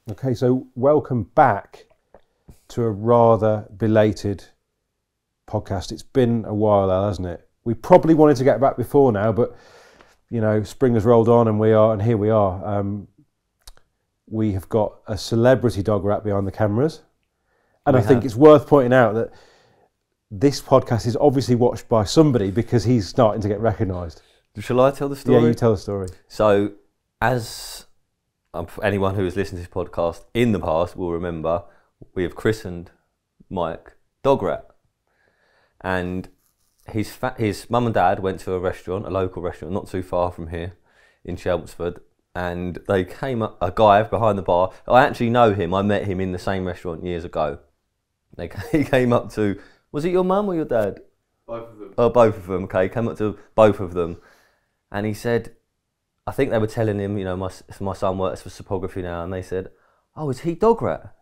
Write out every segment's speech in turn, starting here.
Okay, so welcome back to a rather belated podcast. It's been a while, Al, hasn't it? We probably wanted to get back before now, but you know, spring has rolled on, and here we are. We have got a celebrity dog rat behind the cameras, and I think it's worth pointing out that this podcast is obviously watched by somebody because he's starting to get recognised. Shall I tell the story? Yeah, you tell the story. So, as anyone who has listened to this podcast in the past will remember, we have christened Mike Dog Rat. And his mum and dad went to a local restaurant, not too far from here in Chelmsford, and they came up, a guy behind the bar. I actually know him, I met him in the same restaurant years ago. He came up to, was it your mum or your dad? Both of them. Oh, both of them, okay. Came up to both of them, and he said, I think they were telling him, you know, my son works for Cypography now, and they said, oh, is he Dog Rat?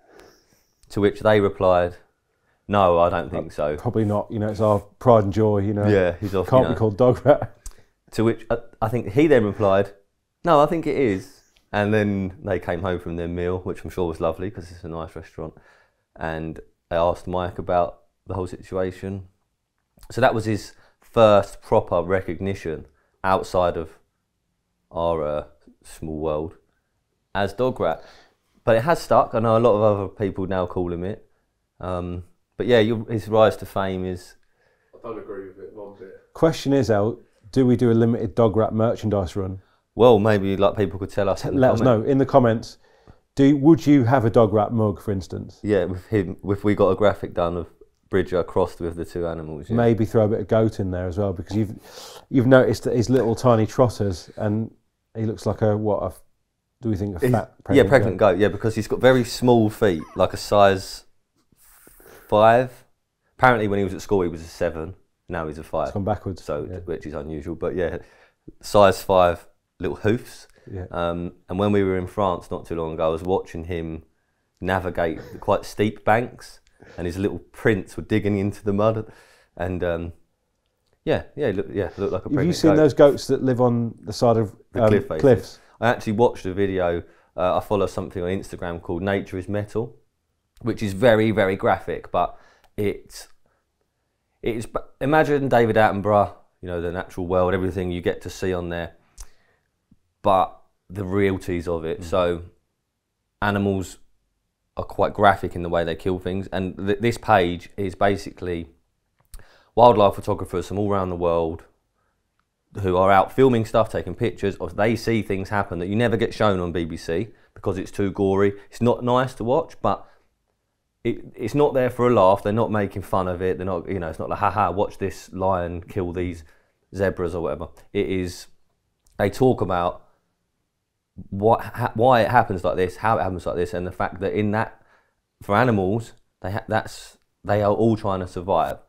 To which they replied, no, I don't think so. Probably not, you know, it's our pride and joy, you know. Yeah, he's off. Can't be called Dog Rat. To which I think he then replied, no, I think it is. And then they came home from their meal, which I'm sure was lovely because it's a nice restaurant. And they asked Mike about the whole situation. So that was his first proper recognition outside of our small world as Dog Rat. But it has stuck. I know a lot of other people now call him it. But yeah, his rise to fame is... I don't agree with it one bit. Question is, El, do we do a limited Dog Rat merchandise run? Well, maybe like people could tell us. Let us know in the comments. Would you have a Dog Rat mug, for instance? Yeah, with him, if we got a graphic done of Bridger crossed with the two animals. Yeah. Maybe throw a bit of goat in there as well, because you've noticed that his little tiny trotters, and he looks like do we think a fat pregnant goat? Yeah, because he's got very small feet, like a size 5. Apparently when he was at school he was a 7, now he's a 5. It's gone backwards. So, yeah. Which is unusual, but yeah, size 5 little hoofs. Yeah. And when we were in France not too long ago, I was watching him navigate the quite steep banks, and his little prints were digging into the mud, and looked like a pregnant goat. Have you seen those goats that live on the side of the cliffs? I actually watched a video. I follow something on Instagram called Nature is Metal, which is very, very graphic, but it's imagine David Attenborough, you know, the natural world, everything you get to see on there, but the realities of it. So animals are quite graphic in the way they kill things, and this page is basically wildlife photographers from all around the world who are out filming stuff, taking pictures, or they see things happen that you never get shown on BBC because it's too gory. It's not nice to watch, but it's not there for a laugh. They're not making fun of it. They're not, you know, it's not like, haha, watch this lion kill these zebras or whatever. It is, they talk about why it happens like this, how it happens like this, and the fact that in that, for animals, they are all trying to survive.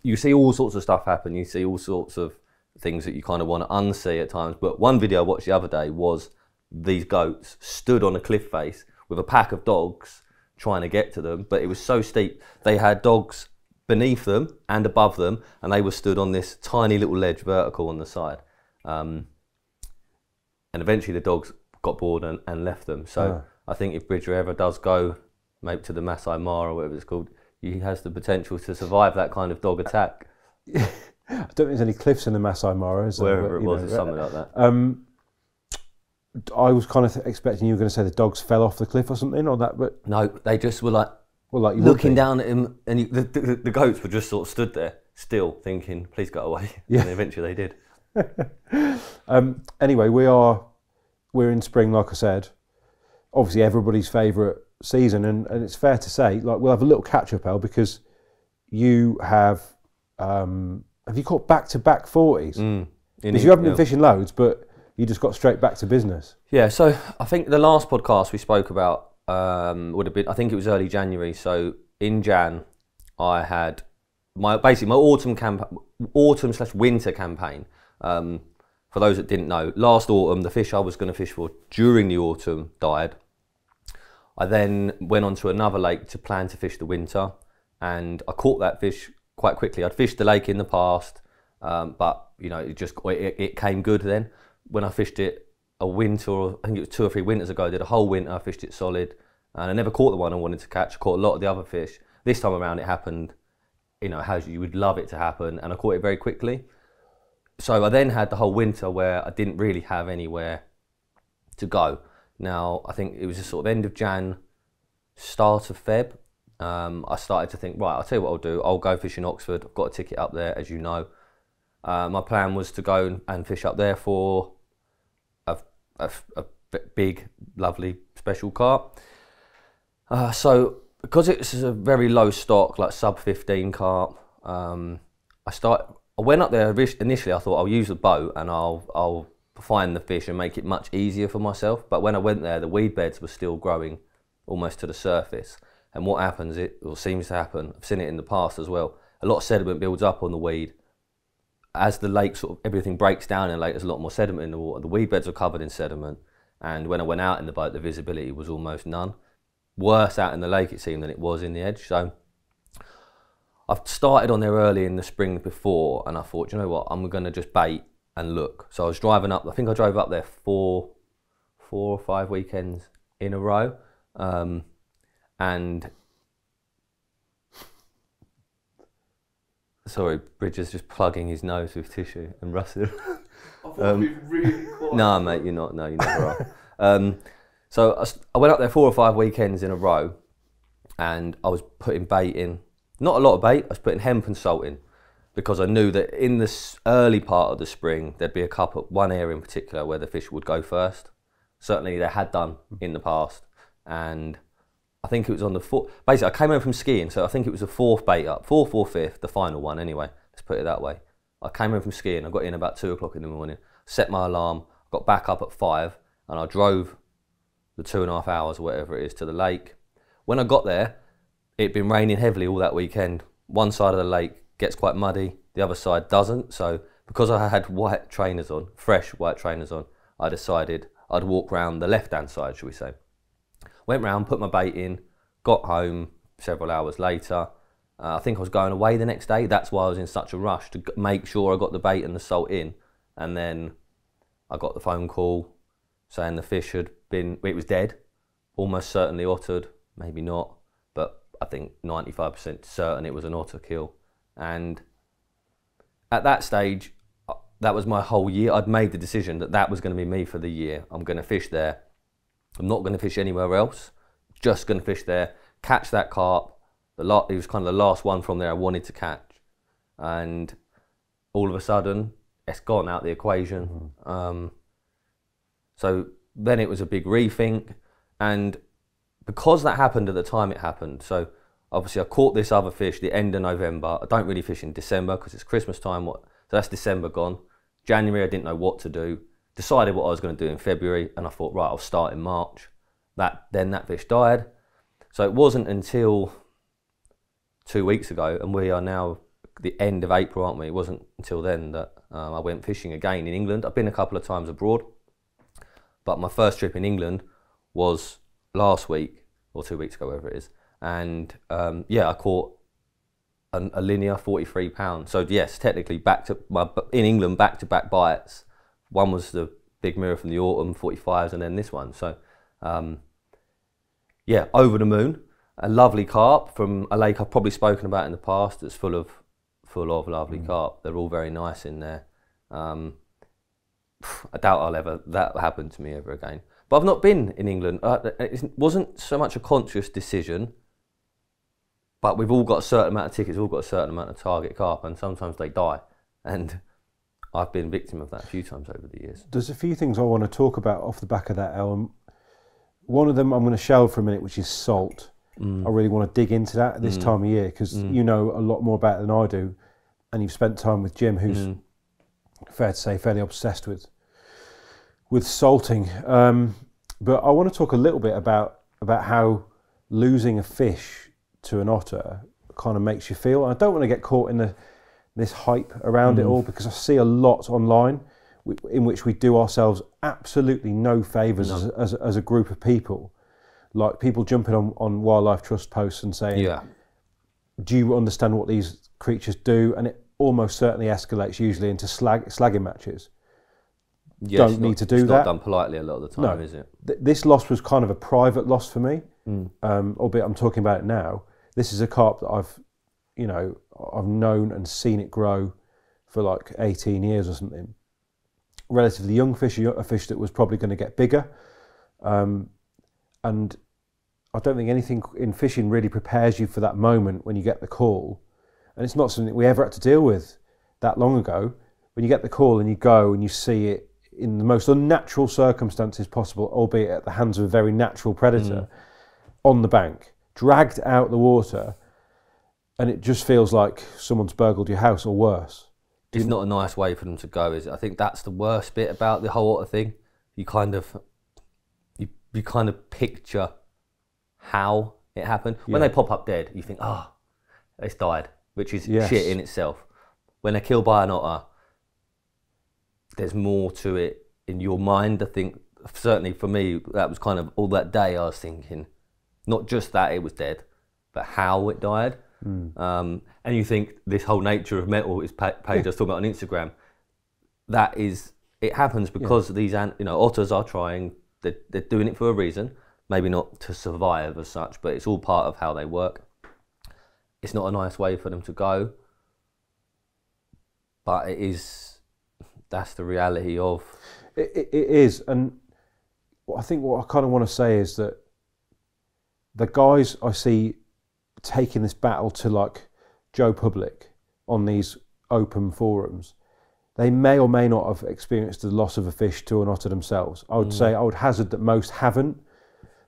You see all sorts of stuff happen. You see all sorts of things that you kind of want to unsee at times. But one video I watched the other day was these goats stood on a cliff face with a pack of dogs trying to get to them, but it was so steep. They had dogs beneath them and above them, and they were stood on this tiny little ledge vertical on the side. And eventually the dogs got bored and left them. So I think if Bridger ever does go maybe to the Masai Mara or whatever it's called, he has the potential to survive that kind of dog attack. I don't think there's any cliffs in the Masai Mara, is there? Wherever it was, it's something like that. I was kind of expecting you were going to say the dogs fell off the cliff or something, or that, but no, they just were like you looking down at him, and the goats were just sort of stood there, still thinking, "Please go away." Yeah. And eventually they did. Anyway, we're in spring, like I said. Obviously, everybody's favourite season, and it's fair to say, like, we'll have a little catch up, El, because you have you caught back-to-back 40s? Because you haven't been fishing loads, but you just got straight back to business. Yeah, so I think the last podcast we spoke about would have been, I think it was early January. So in Jan, I had my autumn/winter campaign. For those that didn't know, last autumn, the fish I was going to fish for during the autumn died. I then went on to another lake to plan to fish the winter, and I caught that fish quite quickly. I'd fished the lake in the past, but you know, it came good then. When I fished it a winter, or I think it was 2 or 3 winters ago. I did a whole winter, I fished it solid, and I never caught the one I wanted to catch. I caught a lot of the other fish. This time around, it happened, you know, how you would love it to happen, and I caught it very quickly. So I then had the whole winter where I didn't really have anywhere to go. Now, I think it was just sort of end of Jan, start of Feb. I started to think, right, I'll tell you what I'll do. I'll go fish in Oxford. I've got a ticket up there, as you know. My plan was to go and fish up there for a big, lovely, special carp. So because it's a very low stock, like sub 15 carp, I went up there initially. I thought I'll use the boat and I'll find the fish and make it much easier for myself. But when I went there, the weed beds were still growing almost to the surface. And what happens, or seems to happen, I've seen it in the past as well, a lot of sediment builds up on the weed. As the lake sort of, everything breaks down in the lake, there's a lot more sediment in the water. The weed beds are covered in sediment. And when I went out in the boat, the visibility was almost none. Worse out in the lake, it seemed, than it was in the edge. So I've started on there early in the spring before, and I thought, you know what, I'm going to just bait and look. So I was driving up, I think I drove up there four or five weekends in a row. And sorry, Bridger's just plugging his nose with tissue, and Russell. I thought I'd be really quiet. No, mate, you're not. No, you never are. So I went up there 4 or 5 weekends in a row, and I was putting bait in. Not a lot of bait. I was putting hemp and salt in, because I knew that in this early part of the spring there'd be one area in particular where the fish would go first. Certainly they had done in the past, and I think it was on the fourth. Basically, I came home from skiing, so I think it was the fourth bait up, fourth or fifth, the final one anyway. Let's put it that way. I came home from skiing. I got in about 2 o'clock in the morning, set my alarm, got back up at 5, and I drove the 2.5 hours or whatever it is to the lake. When I got there, it'd been raining heavily all that weekend. One side of the lake gets quite muddy, the other side doesn't. So because I had white trainers on, fresh white trainers on, I decided I'd walk round the left-hand side, shall we say. Went round, put my bait in, got home several hours later. I think I was going away the next day. That's why I was in such a rush, to make sure I got the bait and the salt in. And then I got the phone call saying the fish had been, it was dead, almost certainly ottered, maybe not, but I think 95% certain it was an otter kill. And at that stage, that was my whole year. I'd made the decision that that was going to be me for the year. I'm going to fish there. I'm not going to fish anywhere else. Just going to fish there, catch that carp. It was kind of the last one from there I wanted to catch. And all of a sudden, it's gone out the equation. So then it was a big rethink. And because that happened at the time it happened, so obviously I caught this other fish the end of November. I don't really fish in December because it's Christmas time. So that's December gone. January, I didn't know what to do. Decided what I was going to do in February, and I thought, right, I'll start in March. Then that fish died. So it wasn't until 2 weeks ago, and we are now the end of April, aren't we? It wasn't until then that I went fishing again in England. I've been a couple of times abroad, but my first trip in England was last week, or 2 weeks ago, whatever it is. And yeah, I caught a linear 43 pounds. So yes, technically in England, back-to-back bites. One was the big mirror from the autumn, 45s, and then this one. So yeah, over the moon. A lovely carp from a lake I've probably spoken about in the past that's full of lovely carp. They're all very nice in there. I doubt that happen to me ever again. But I've not been in England. It wasn't so much a conscious decision, but we've all got a certain amount of tickets, we've all got a certain amount of target carp, and sometimes they die. And I've been victim of that a few times over the years. There's a few things I want to talk about off the back of that, Ellen. One of them I'm going to shelve for a minute, which is salt. I really want to dig into that at this time of year, because you know a lot more about it than I do, and you've spent time with Jim, who's fair to say fairly obsessed with salting. But I want to talk a little bit about how losing a fish to an otter kind of makes you feel. I don't want to get caught in this hype around it all, because I see a lot online in which we do ourselves absolutely no favours as a group of people. Like people jumping on Wildlife Trust posts and saying, do you understand what these creatures do? And it almost certainly escalates usually into slagging matches. don't need to do it's that. Not done politely a lot of the time, is it? This loss was kind of a private loss for me, albeit I'm talking about it now. This is a carp that I've known and seen it grow for like 18 years or something. Relatively young fish, a fish that was probably going to get bigger. And I don't think anything in fishing really prepares you for that moment when you get the call. And it's not something we ever had to deal with that long ago. When you get the call and you go and you see it in the most unnatural circumstances possible, albeit at the hands of a very natural predator, on the bank, dragged out the water, and it just feels like someone's burgled your house or worse. It's not a nice way for them to go, is it? I think that's the worst bit about the whole otter thing. You kind of picture how it happened. When they pop up dead, you think, it's died, which is shit in itself. When they're killed by an otter, there's more to it in your mind. I think, certainly for me, that was kind of all that day I was thinking, not just that it was dead, but how it died. And you think this whole nature of metal is page I was talking about on Instagram. It happens because these otters are trying. They're doing it for a reason. Maybe not to survive as such, but it's all part of how they work. It's not a nice way for them to go, but it is. That's the reality of it is. And I think what I kind of want to say is that the guys I see taking this battle to like Joe Public on these open forums, they may or may not have experienced the loss of a fish to an otter themselves. I would say, I would hazard that most haven't,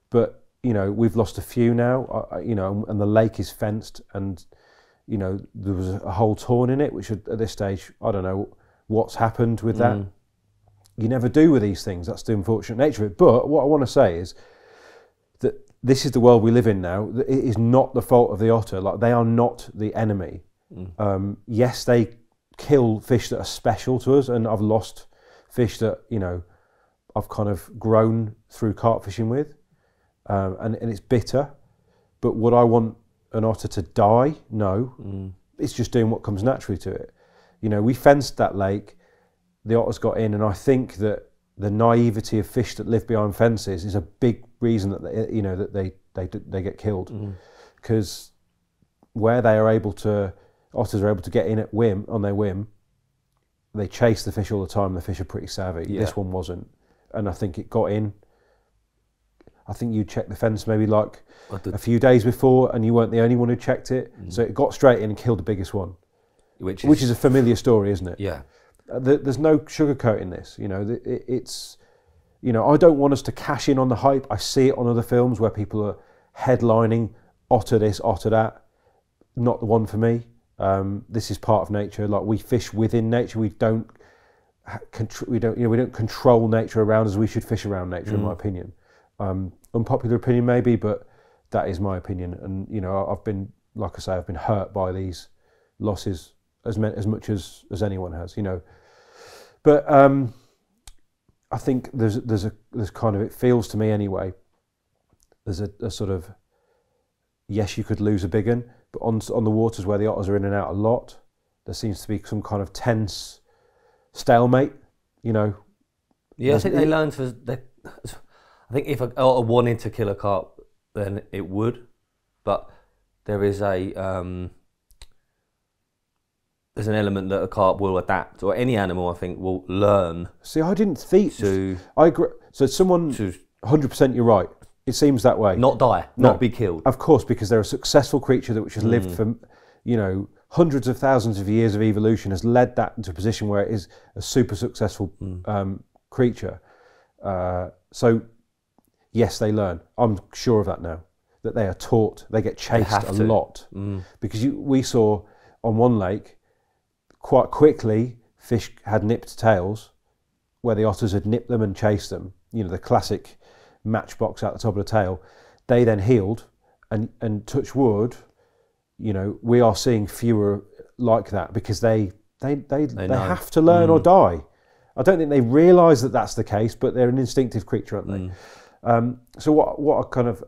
but we've lost a few now, and the lake is fenced, and there was a hole torn in it, which at this stage, I don't know what's happened with that. You never do with these things. That's the unfortunate nature of it. But what I want to say is that this is the world we live in now. It is not the fault of the otter. Like, they are not the enemy. Yes, they kill fish that are special to us, and I've lost fish that I've kind of grown through carp fishing with, and it's bitter. But would I want an otter to die? No. It's just doing what comes naturally to it. We fenced that lake, the otters got in, and I think that the naivety of fish that live behind fences is a big reason that they get killed, because where otters are able to get in on their whim, they chase the fish all the time. The fish are pretty savvy. This one wasn't, and I think it got in. I think you checked the fence maybe like a few days before, and you weren't the only one who checked it, so it got straight in and killed the biggest one. Which is a familiar story, isn't it? Yeah. There's no sugarcoating this. It's. I don't want us to cash in on the hype. I see it on other films where people are headlining otter this, otter that. Not the one for me. This is part of nature. Like, we fish within nature. We don't control nature around us. We should fish around nature, in my opinion. Unpopular opinion maybe, but that is my opinion. And I've been hurt by these losses as much as anyone has, but I think there's kind of, it feels to me anyway, there's a sort of, yes, you could lose a big one, but on the waters where the otters are in and out a lot, there seems to be some kind of tense stalemate. I think they learn I think if an otter wanted to kill a carp, then it would, but there is there's an element that a carp will adapt, or any animal, I think, will learn. See, I didn't think. I agree. So someone, 100%, you're right. It seems that way. Not die, not be killed. Of course, because they're a successful creature which has lived for, hundreds of thousands of years of evolution, has led that into a position where it is a super successful creature. So, yes, they learn. I'm sure of that now. That they are taught. They get chased a lot. Because we saw on one lake, quite quickly, fish had nipped tails where the otters had nipped them and chased them. The classic matchbox out the top of the tail. They then healed, and touch wood, we are seeing fewer like that, because they have to learn or die. I don't think they realise that that's the case, but they're an instinctive creature, aren't they? So what kind of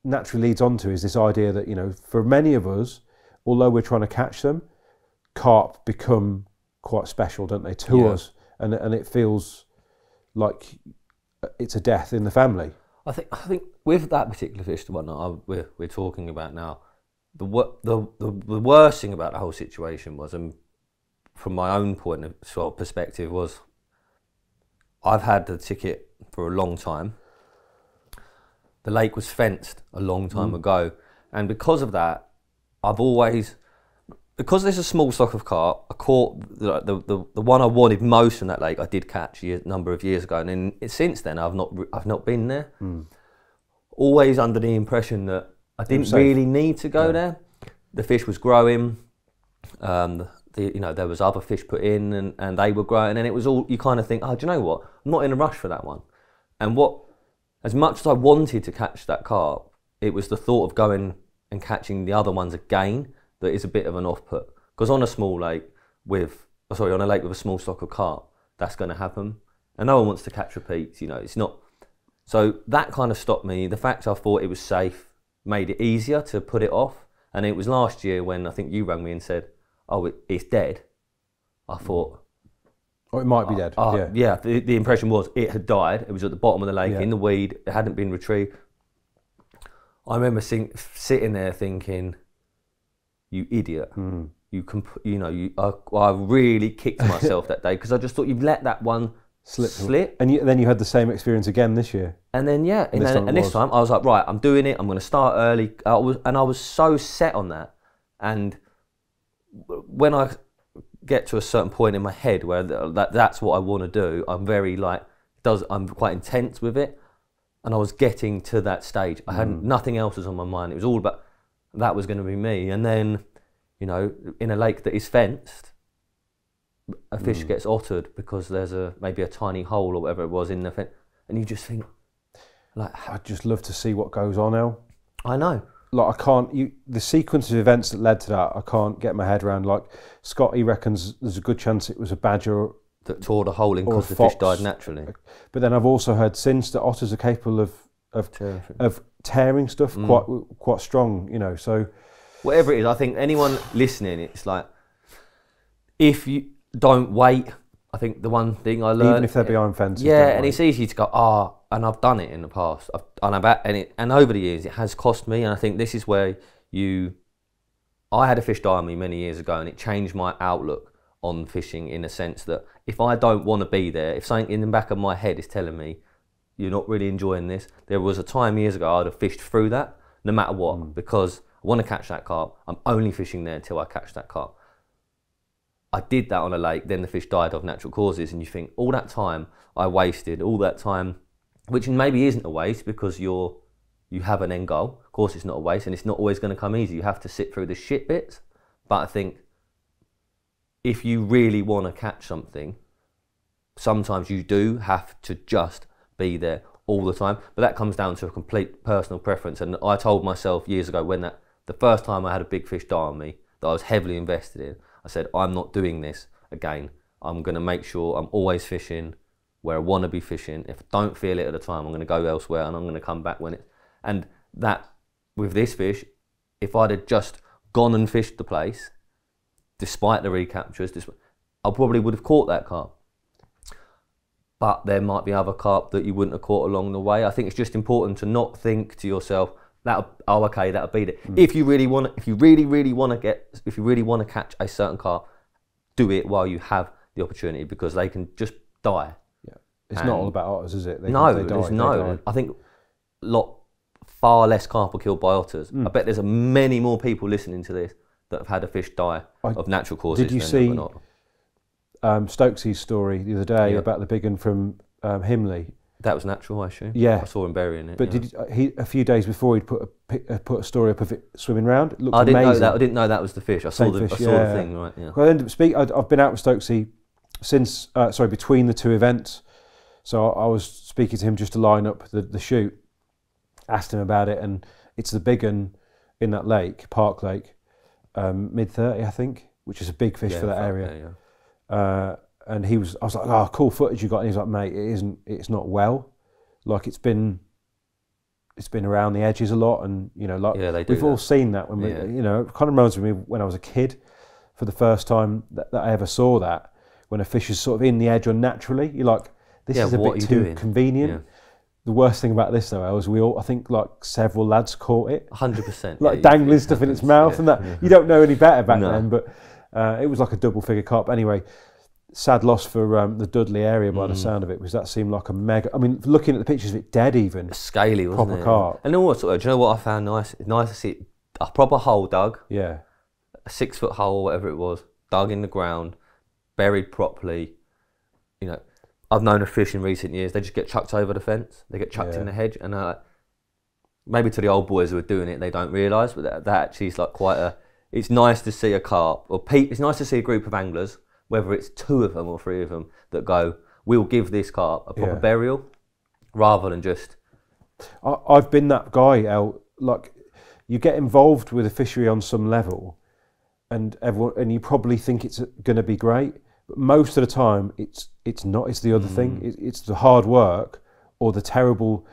naturally leads on to is this idea that, for many of us, although we're trying to catch them, carp become quite special, don't they, to us? And it feels like it's a death in the family. I think with that particular fish, the one that we're talking about now, the worst thing about the whole situation was, and from my own point of sort of perspective, was I've had the ticket for a long time. The lake was fenced a long time ago, and because of that, I've always, because there's a small stock of carp, I caught the one I wanted most in that lake. I did catch a number of years ago, and then since then I've not been there. Always under the impression that I didn't really need to go there. The fish was growing. There was other fish put in, and they were growing, and it was all, you kind of think, oh, do you know what? I'm not in a rush for that one. And as much as I wanted to catch that carp, it was the thought of going and catching the other ones again that is a bit of an off-put. Because on a lake with a small stock of carp, that's going to happen. And no one wants to catch repeats, it's not. So that kind of stopped me. The fact I thought it was safe made it easier to put it off. And it was last year when I think you rang me and said, oh, it's dead. I thought... Oh, it might be dead. Yeah, the impression was it had died. It was at the bottom of the lake in the weed. It hadn't been retrieved. I remember sitting there thinking, you idiot. I really kicked myself that day because I just thought you've let that one slip. And then you had the same experience again this year. And then this time I was like, right, I'm doing it. I'm going to start early. I was so set on that. And when I get to a certain point in my head where that's what I want to do, I'm very I'm quite intense with it. And I was getting to that stage. I had nothing else was on my mind. It was all about that was going to be me. And then, in a lake that is fenced, a fish gets ottered because there's maybe a tiny hole or whatever it was in the fence, and you just think, I'd just love to see what goes on, El. I know. I can't. The sequence of events that led to that, I can't get my head around. Scotty reckons there's a good chance it was a badger that tore the hole in because the fish died naturally. But then I've also heard since that otters are capable of tearing stuff quite strong. So whatever it is, I think anyone listening, it's like if you don't wait. I think the one thing I learned, even if they're behind fences, and it's easy to go, and I've done it in the past, and over the years it has cost me, and I think this is where I had a fish die on me many years ago, and it changed my outlook on fishing in a sense that if I don't want to be there, if something in the back of my head is telling me you're not really enjoying this, there was a time years ago I'd have fished through that no matter what, because I want to catch that carp. I'm only fishing there until I catch that carp. I did that on a lake, then the fish died of natural causes, and you think all that time I wasted, all that time, which maybe isn't a waste because you have an end goal. Of course it's not a waste, and it's not always going to come easy. You have to sit through the shit bits. But I think if you really want to catch something, sometimes you do have to just be there all the time. But that comes down to a complete personal preference. And I told myself years ago when the first time I had a big fish die on me that I was heavily invested in, I said, I'm not doing this again. I'm going to make sure I'm always fishing where I want to be fishing. If I don't feel it at the time, I'm going to go elsewhere and I'm going to come back when it... And that, with this fish, if I'd have just gone and fished the place, despite the recaptures, I probably would have caught that carp. But there might be other carp that you wouldn't have caught along the way. I think it's just important to not think to yourself, that'll beat it. If you really want to catch a certain carp, do it while you have the opportunity, because they can just die. Yeah, it's not all about otters, is it? They die. I think far less carp are killed by otters. I bet there's many more people listening to this that have had a fish die of natural causes. Did you see Stokesy's story the other day about the big one from Himley? That was natural, I assume. Yeah, I saw him burying it. But a few days before he'd put a story up of it swimming round. It looked amazing. I didn't know that was the fish. I saw the thing. Right. Yeah. Well, I've been out with Stokesy since between the two events. So I was speaking to him just to line up the shoot. Asked him about it, and it's the big one in that lake, Park Lake, mid-30, I think, which is a big fish for that area. And I was like, oh, cool footage you got. And he's like, mate, it's not well. Like it's been around the edges a lot, and we've all seen that when we, it kind of reminds me when I was a kid, for the first time that I ever saw that, when a fish is sort of in the edge unnaturally, you're like, this Yeah, is a what bit are you too doing? convenient. Yeah. The worst thing about this though is I think like several lads caught it, 100%. like dangling stuff in its mouth and that. You don't know any better back then, but it was like a double figure carp. Anyway, sad loss for the Dudley area by the sound of it, because that seemed like a mega. I mean, looking at the pictures of it, dead even. Scaly, wasn't proper it? carp. And then do you know what I found nice? It's nice to see a proper hole dug, Yeah, a 6 foot hole, whatever it was, dug in the ground, buried properly. You know, I've known of fish in recent years, they just get chucked over the fence, they get chucked in the hedge, and maybe to the old boys who are doing it, they don't realise, but that actually is like quite a. It's nice to see a carp, it's nice to see a group of anglers, whether it's 2 of them or 3 of them, that go, we'll give this carp a proper burial, rather than just. I've been that guy, like, you get involved with a fishery on some level, and you probably think it's going to be great, but most of the time it's not. It's the other thing. It's the hard work or the terrible,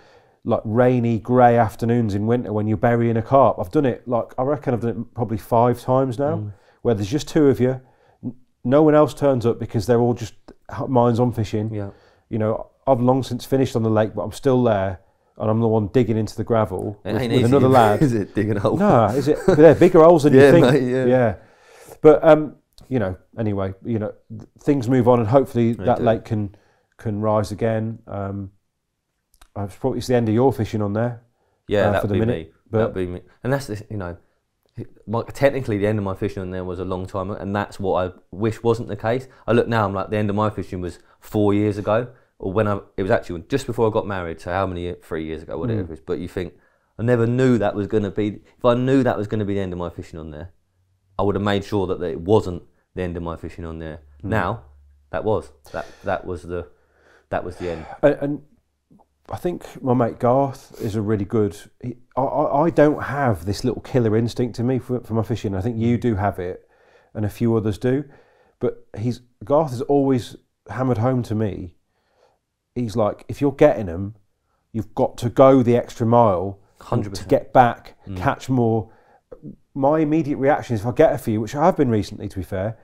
like, rainy grey afternoons in winter when you're burying a carp. I've done it, like, I reckon I've done it probably 5 times now, where there's just 2 of you, no one else turns up because they're all just minds on fishing. Yeah. You know, I've long since finished on the lake, but I'm still there. And I'm the one digging into the gravel with another lad. Is it digging a hole? No, is it? But they're bigger holes than you think. Mate, yeah. But you know, anyway, you know, things move on, and hopefully that lake can rise again. It's the end of your fishing on there. Yeah, for that'd the be minute. me. That'd be me. And that's you know, technically the end of my fishing on there was a long time, and that's what I wish wasn't the case. I look now, I'm like, the end of my fishing was 4 years ago. Or it was actually just before I got married, so how many, 3 years ago, whatever it is. But you think, I never knew that was going to be, if I knew that was going to be the end of my fishing on there, I would have made sure that it wasn't the end of my fishing on there. Now, that was the end. And I think my mate Garth is a really good. I don't have this little killer instinct in me for my fishing. I think you do have it, and a few others do. But Garth has always hammered home to me. He's like, if you're getting them, you've got to go the extra mile 100%. to get back, catch more. My immediate reaction is, if I get a few, which I have been recently, to be fair,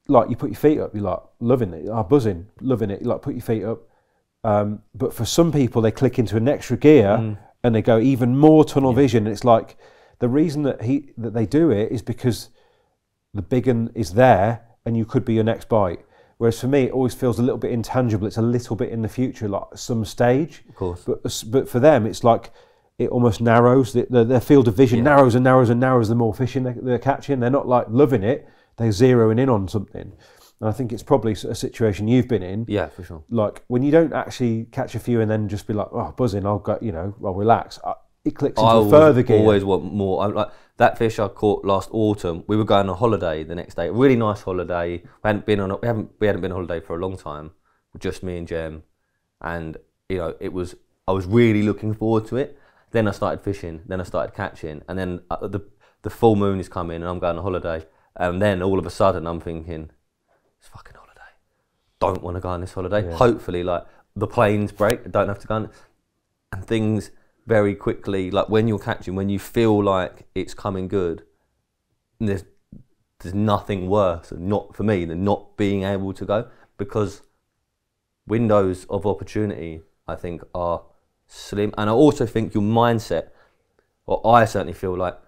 like, you put your feet up, you're like, loving it, buzzing, loving it, you like, put your feet up. But for some people, they click into an extra gear and they go even more tunnel vision. And it's like, the reason that they do it is because the big one is there and you could be your next bite. Whereas for me, it always feels a little bit intangible. It's a little bit in the future, like some stage. Of course. But for them, it's like it almost narrows. Their field of vision narrows and narrows and narrows the more fishing they're catching. They're not like loving it. They're zeroing in on something. And I think it's probably a situation you've been in. Yeah, for sure. Like, when you don't actually catch a few and then just be like, oh, buzzing, I'll go, I'll relax. It clicks into a further gear. I always want more. I'm like, that fish I caught last autumn, we were going on holiday the next day, a really nice holiday. We hadn't been on holiday for a long time, just me and Jem, and I was really looking forward to it. Then I started fishing, then I started catching, and then the full moon is coming and I'm going on holiday, and then all of a sudden I'm thinking, it's fucking holiday. Don't want to go on this holiday. Yeah. Hopefully, like, the planes break, I don't have to go on, and things very quickly, like when you're catching, when you feel like it's coming good, there's nothing worse, not for me, than not being able to go, because windows of opportunity, I think, are slim. And I also think your mindset, or I certainly feel like,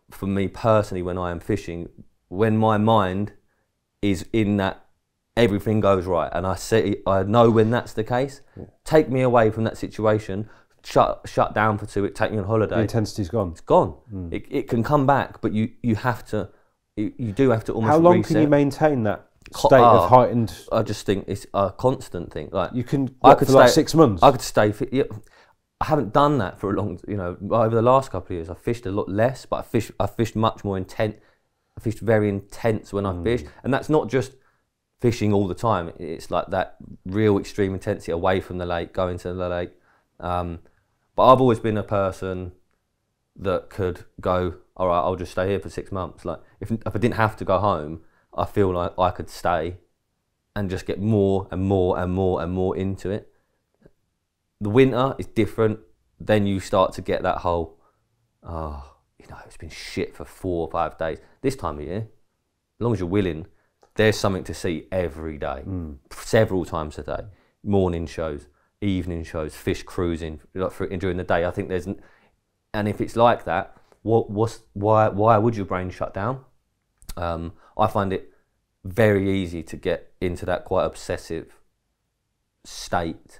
for me personally, when I am fishing, when my mind is in that everything goes right, and I know when that's the case, take me away from that situation, shut down for 2 weeks, take me on holiday. The intensity's gone. It's gone. It can come back, but you have to. You do have to almost. How long reset. can you maintain that state of heightened? I just think it's a constant thing. Like, you can. I could for like 6 months. I could stay. I haven't done that for a long. Over the last couple of years, I fished a lot less, but I fished much more intense. I fished very intense when I fished, and that's not just fishing all the time. It's like that real extreme intensity away from the lake, going to the lake. But I've always been a person that could go, all right, I'll just stay here for 6 months. Like, if I didn't have to go home, I feel like I could stay and just get more and more and more and more into it. The winter is different. Then you start to get that whole, it's been shit for 4 or 5 days. This time of year, as long as you're willing, there's something to see every day, several times a day. morning shows, evening shows, fish cruising like during the day. I think and if it's like that, why would your brain shut down? I find it very easy to get into that quite obsessive state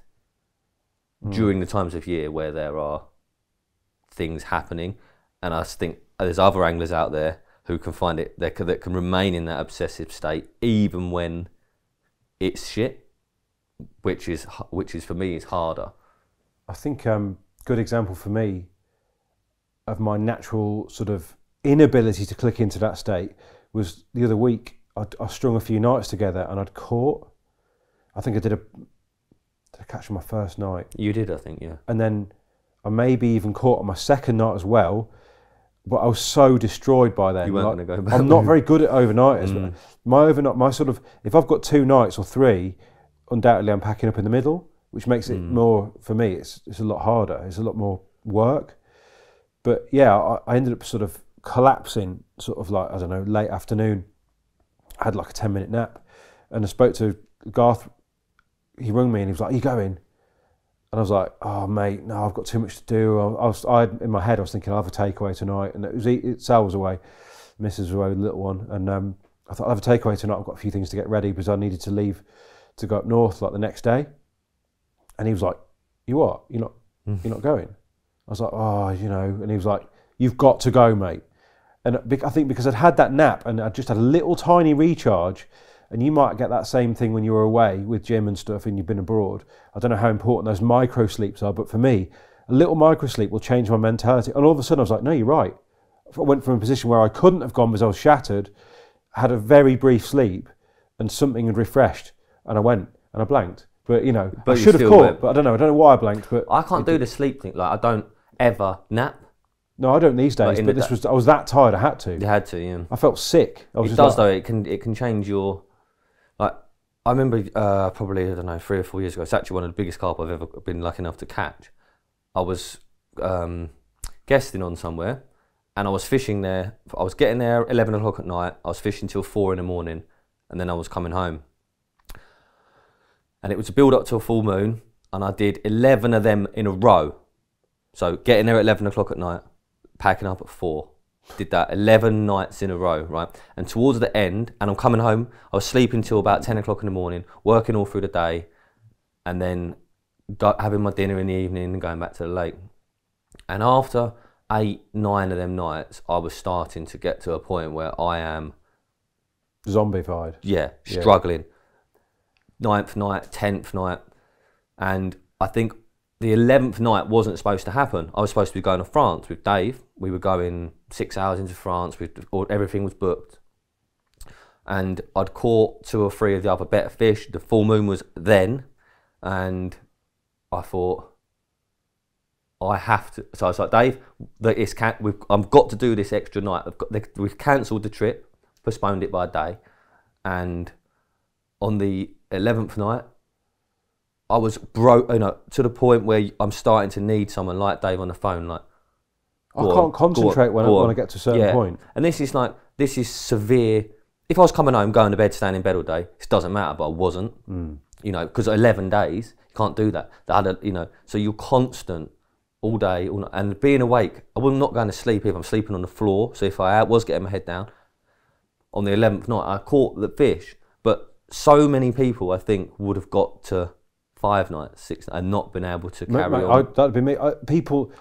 during the times of year where there are things happening, and I think there's other anglers out there who can find it that can remain in that obsessive state even when it's shit, which is for me is harder. I think good example for me of my natural sort of inability to click into that state was the other week. I strung a few nights together and I'd caught. I think I did a catch on my first night. You did, I think, yeah. And then I maybe even caught on my second night as well, but I was so destroyed by then. You weren't going to go back. I'm not very good at overnighters. My sort of, if I've got 2 nights or 3, undoubtedly I'm packing up in the middle, which makes it more, for me, it's a lot harder. It's a lot more work. But yeah, I ended up sort of collapsing, sort of like, I don't know, late afternoon. I had like a 10-minute nap, and I spoke to Garth. He rang me and he was like, "Are you going?" And I was like, "Oh mate, no, I've got too much to do." In my head I was thinking I'll have a takeaway tonight, and Sal was away, Mrs. was away with the little one, and I thought I'll have a takeaway tonight. I've got a few things to get ready because I needed to leave to go up north like the next day. And he was like, "You what? You're not going?" I was like, "Oh, and he was like, "You've got to go, mate." And I think because I'd had that nap and I just had a little tiny recharge, and you might get that same thing when you were away with Jim and stuff and you've been abroad. I don't know how important those micro sleeps are, but for me, a little micro sleep will change my mentality. And all of a sudden I was like, no, you're right. I went from a position where I couldn't have gone because I was shattered, had a very brief sleep, and something had refreshed, and I went and I blanked. But I should have caught, but I don't know why I blanked. But I can't do the sleep thing. Like, I don't ever nap. No, I don't these days. But I was that tired. I had to. You had to, yeah. I felt sick. It does though. It can change your. Like, I remember probably, I don't know, 3 or 4 years ago. It's actually one of the biggest carp I've ever been lucky enough to catch. I was guesting on somewhere, and I was fishing there. I was getting there 11 o'clock at night. I was fishing till 4 in the morning, and then I was coming home. And it was a build up to a full moon, and I did 11 of them in a row. So getting there at 11 o'clock at night, packing up at 4. Did that 11 nights in a row, right? And towards the end, and I'm coming home, I was sleeping till about 10 o'clock in the morning, working all through the day, and then having my dinner in the evening and going back to the lake. And after 8, 9 of them nights, I was starting to get to a point where I am... zombified. Yeah, struggling. 9th night, 10th night, and I think the 11th night wasn't supposed to happen. I was supposed to be going to France with Dave. We were going 6 hours into France. Everything was booked. And I'd caught 2 or 3 of the other better fish. The full moon was then. And I thought, I have to. So I was like, Dave, I've got to do this extra night. We've cancelled the trip, postponed it by a day. And on the 11th night, I was broke, to the point where I'm starting to need someone like Dave on the phone. Like, I can't concentrate when I get to a certain point. And this is severe. If I was coming home, going to bed, staying in bed all day, it doesn't matter, but I wasn't. Because 11 days, you can't do that. So you're constant all day, all night. And being awake, I'm not going to sleep if I'm sleeping on the floor. So if I was getting my head down, on the 11th night, I caught the fish. But so many people, I think, would have got to 5 nights, 6 nights, and not been able to carry on. That'd be me. People,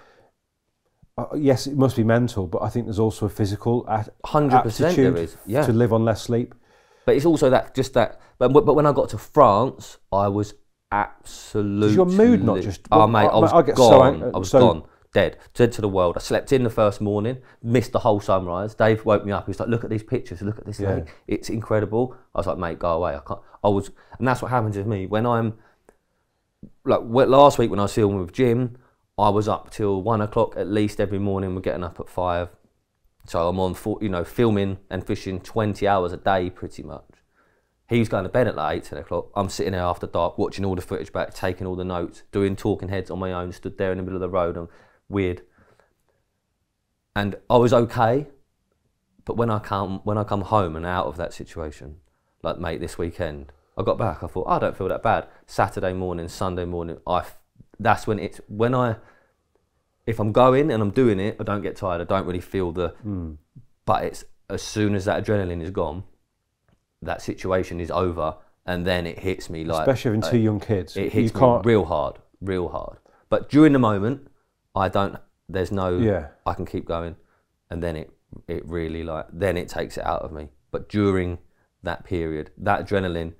yes, it must be mental, but I think there's also a physical 100% there is, yeah, to live on less sleep. But it's also that. But when I got to France, I was absolutely. Is your mood not just? Oh mate, I was gone. I was gone, dead to the world. I slept in the first morning, missed the whole sunrise. Dave woke me up. He was like, "Look at these pictures. Look at this lake. It's incredible." I was like, "Mate, go away. I can't." And that's what happens with me when I'm. Like last week when I was filming with Jim, I was up till 1 o'clock at least every morning. We're getting up at 5, so I'm on filming and fishing 20 hours a day pretty much. He was going to bed at like 8, 10 o'clock. I'm sitting there after dark watching all the footage back, taking all the notes, doing talking heads on my own, stood there in the middle of the road. I'm weird, and I was okay. But when I come home and out of that situation, like mate, this weekend I got back, I thought, I don't feel that bad. Saturday morning, Sunday morning, that's when if I'm going and I'm doing it, I don't get tired. I don't really feel but it's as soon as that adrenaline is gone, that situation is over, and then it hits me like... Especially having two young kids. It hits me real hard. But during the moment, there's no... I can keep going, and then it really then it takes it out of me. But during that period, that adrenaline,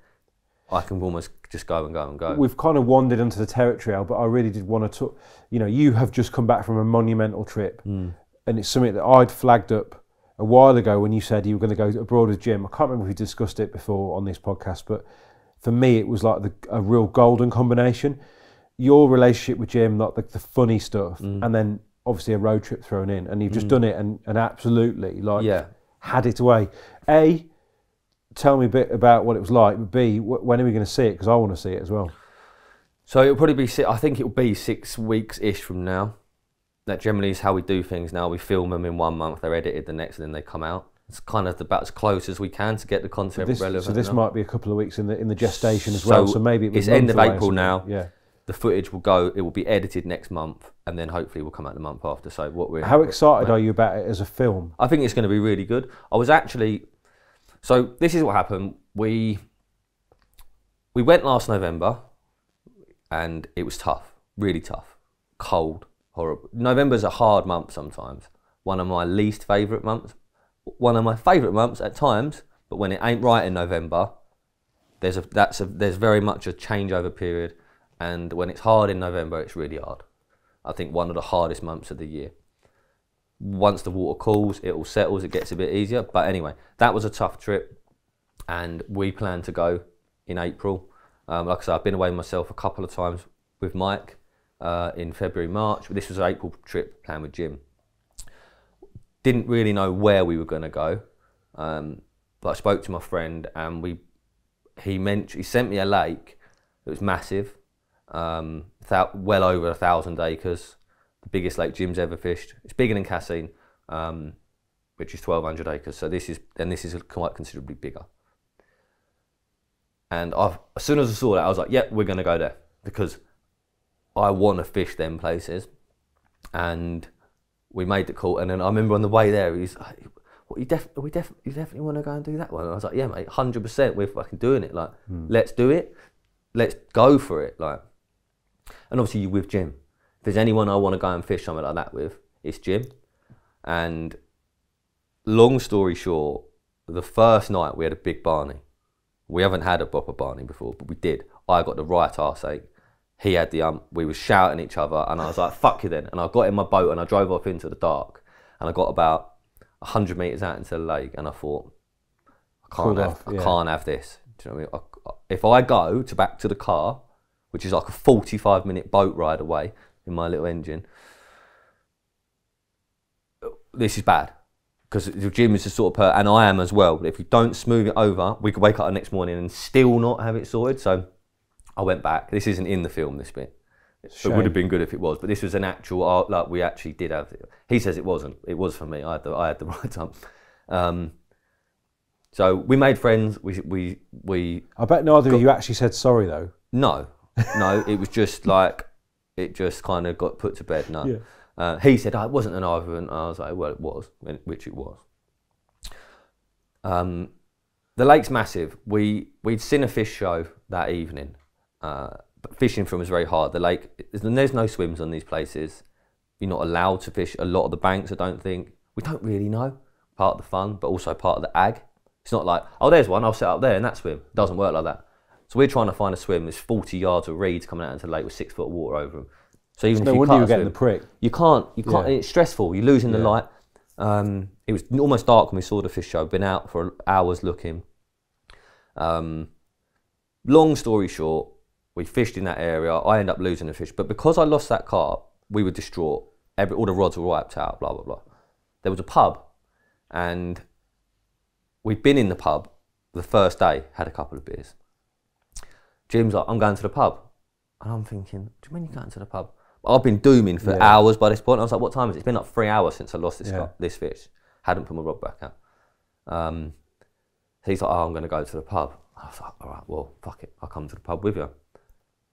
I can almost just go and go and go. We've kind of wandered into the territory, Al, but I really did want to talk. You know, you have just come back from a monumental trip, and it's something that I'd flagged up a while ago when you said you were going to go abroad with Jim. I can't remember if we discussed it before on this podcast, but for me, it was like a real golden combination. Your relationship with Jim, like the funny stuff, and then obviously a road trip thrown in, and you've just done it and absolutely had it away. A, tell me a bit about what it was like, but B, when are we going to see it? Because I want to see it as well. So it'll probably be, I think it'll be 6 weeks-ish from now. That generally is how we do things now. We film them in 1 month, they're edited the next, and then they come out. It's kind of about as close as we can to get the content relevant. So this might be a couple of weeks in the gestation as well. So maybe it's end of April now. Yeah. The footage will go. It will be edited next month, and then hopefully will come out the month after. So how excited are you about it as a film? I think it's going to be really good. I was actually. So this is what happened. We went last November, and it was tough, really tough, cold, horrible. November's a hard month sometimes. One of my least favourite months. One of my favourite months at times, but when it ain't right in November, there's very much a changeover period, and when it's hard in November, it's really hard. I think one of the hardest months of the year. Once the water cools, it all settles, it gets a bit easier. But anyway, that was a tough trip, and we plan to go in April. Like I said, I've been away myself a couple of times with Mike in February, March. This was an April trip planned with Jim. Didn't really know where we were going to go, but I spoke to my friend, and he sent me a lake that was massive, well over 1,000 acres. The biggest lake Jim's ever fished. It's bigger than Cassine, which is 1,200 acres. So this is quite considerably bigger. And as soon as I saw that, I was like, "Yep, we're going to go there because I want to fish them places." And we made the call. And then I remember on the way there, he's like, "You definitely want to go and do that one?" And I was like, "Yeah, mate, 100%. We're fucking doing it. Like, let's do it. Let's go for it." Like, and obviously, you're with Jim. If there's anyone I want to go and fish something like that with, it's Jim. And long story short, the first night we had a big barney. We haven't had a proper barney before, but we did. I got the right arse ache. He had the we were shouting at each other, and I was like, "Fuck you then." And I got in my boat and I drove off into the dark, and I got about 100 metres out into the lake, and I thought, I can't have this. Do you know what I mean? If I go back to the car, which is like a 45-minute boat ride away, in my little engine, this is bad, because Jim is the sort of person, and I am as well, but if we don't smooth it over, we could wake up the next morning and still not have it sorted. So I went back. This isn't in the film, this bit. It would have been good if it was, but this was an actual, like, we actually did have it. He says it wasn't. It was for me. I had the right time. So we made friends. We I bet neither of you actually said sorry though. No, it was just like, it just kind of got put to bed. No. Yeah. He said, "Oh, it wasn't an argument." I was like, "Well, it was," which it was. The lake's massive. We'd seen a fish show that evening, but fishing from was very hard. The lake, there's no swims on these places. You're not allowed to fish a lot of the banks, I don't think. We don't really know. Part of the fun, but also part of the ag. It's not like, "Oh, there's one, I'll sit up there and that swim." It doesn't work like that. So we're trying to find a swim. There's 40 yards of reeds coming out into the lake with 6 foot of water over them. So even if you cut a swim, the prick. You can't. Yeah. It's stressful. You're losing the light. It was almost dark when we saw the fish show. Been out for hours looking. Long story short, we fished in that area. I ended up losing the fish, but because I lost that carp, we were distraught. All the rods were wiped out. Blah blah blah. There was a pub, and we'd been in the pub the first day. Had a couple of beers. Jim's like, "I'm going to the pub," and I'm thinking, "Do you mean you're going to the pub?" I've been dooming for hours by this point. I was like, "What time is it?" It's been like 3 hours since I lost this fish. Hadn't put my rod back out. He's like, "Oh, I'm going to go to the pub." I was like, all right, well, fuck it, I'll come to the pub with you.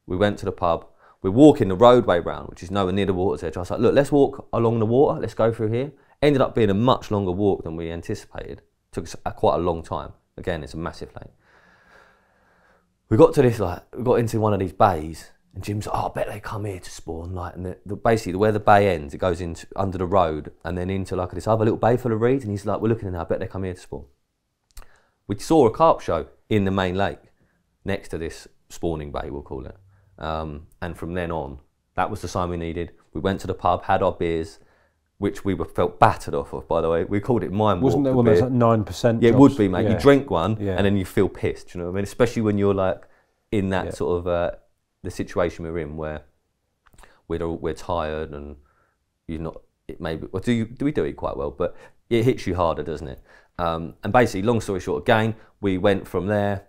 We went to the pub. We're walking the roadway round, which is nowhere near the water's edge. I was like, look, let's walk along the water. Let's go through here. Ended up being a much longer walk than we anticipated. Took us quite a long time. Again, it's a massive lake. We got to this, like, we got into one of these bays, and Jim's like, oh, I bet they come here to spawn. Like, and basically, where the bay ends, it goes into under the road, and then into like this other little bay full of reeds. And he's like, we're looking in there, I bet they come here to spawn. We saw a carp show in the main lake, next to this spawning bay, we'll call it. And from then on, that was the sign we needed. We went to the pub, had our beers, which we felt battered off of, by the way. We called it Mind Walk. Wasn't there one that was like 9%? Yeah, it would be, mate. Yeah. You drink one, Yeah. and then you feel pissed, you know what I mean? Especially when you're like in that sort of, the situation we're in where we're tired and you're not, it maybe, well, we do it quite well, but it hits you harder, doesn't it? And basically, long story short, again, we went from there,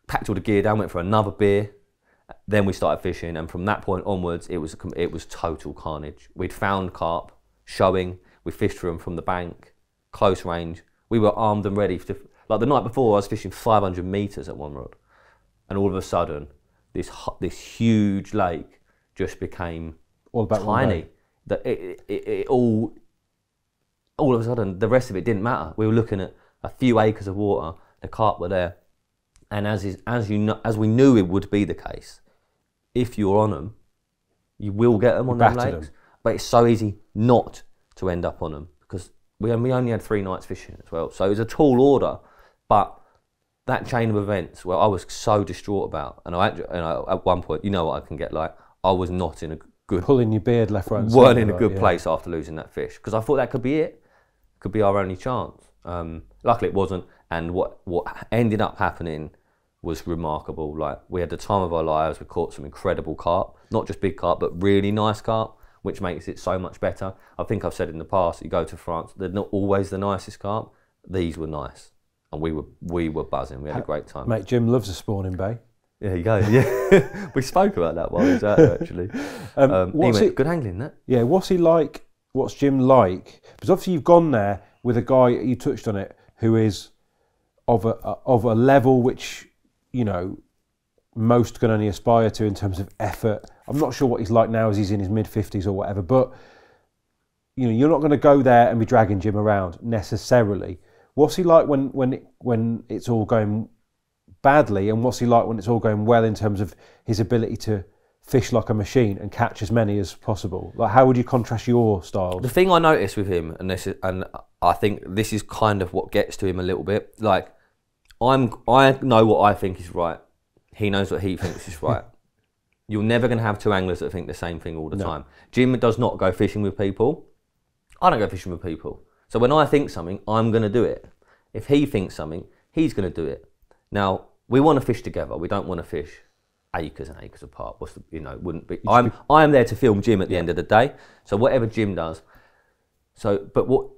packed all the gear down, went for another beer. Then we started fishing, and from that point onwards, it was total carnage. We'd found carp showing. We fished for them from the bank, close range. We were armed and ready to. Like the night before, I was fishing 500 meters at one rod, and all of a sudden, this huge lake just became all about tiny. That it all of a sudden, the rest of it didn't matter. We were looking at a few acres of water. The carp were there. And as we knew it would be the case, if you're on them, you will get them on them lakes. But it's so easy not to end up on them because we only had 3 nights fishing as well. So it was a tall order, but that chain of events, well, I was so distraught about, and I at one point, you know what I can get like, I was not in a good pulling your beard left, right, and weren't in a good place after losing that fish because I thought that could be it, could be our only chance. Luckily, it wasn't. And what ended up happening was remarkable. Like, we had the time of our lives. We caught some incredible carp, not just big carp, but really nice carp, which makes it so much better. I think I've said in the past, you go to France, they're not always the nicest carp. These were nice, and we were buzzing. We had a great time. Mate, Jim loves a spawning bay. There you go. Yeah, we spoke about that while he was out there actually. Good angling, that. Yeah, what's he like? What's Jim like? Because obviously you've gone there with a guy, you touched on it, who is of a level which, you know, most can only aspire to in terms of effort. I'm not sure what he's like now as he's in his mid-50s or whatever, but you know, you're not going to go there and be dragging Jim around necessarily. What's he like when it's all going badly, and what's he like when it's all going well in terms of his ability to fish like a machine and catch as many as possible? Like, how would you contrast your styles? The thing I noticed with him, and I think this is kind of what gets to him a little bit, like, I know what I think is right. He knows what he thinks is right. You're never going to have 2 anglers that think the same thing all the time. Jim does not go fishing with people. I don't go fishing with people. So when I think something, I'm going to do it. If he thinks something, he's going to do it. Now, we want to fish together. We don't want to fish acres and acres apart. Wouldn't be. I am there to film Jim at the end of the day. So whatever Jim does. But what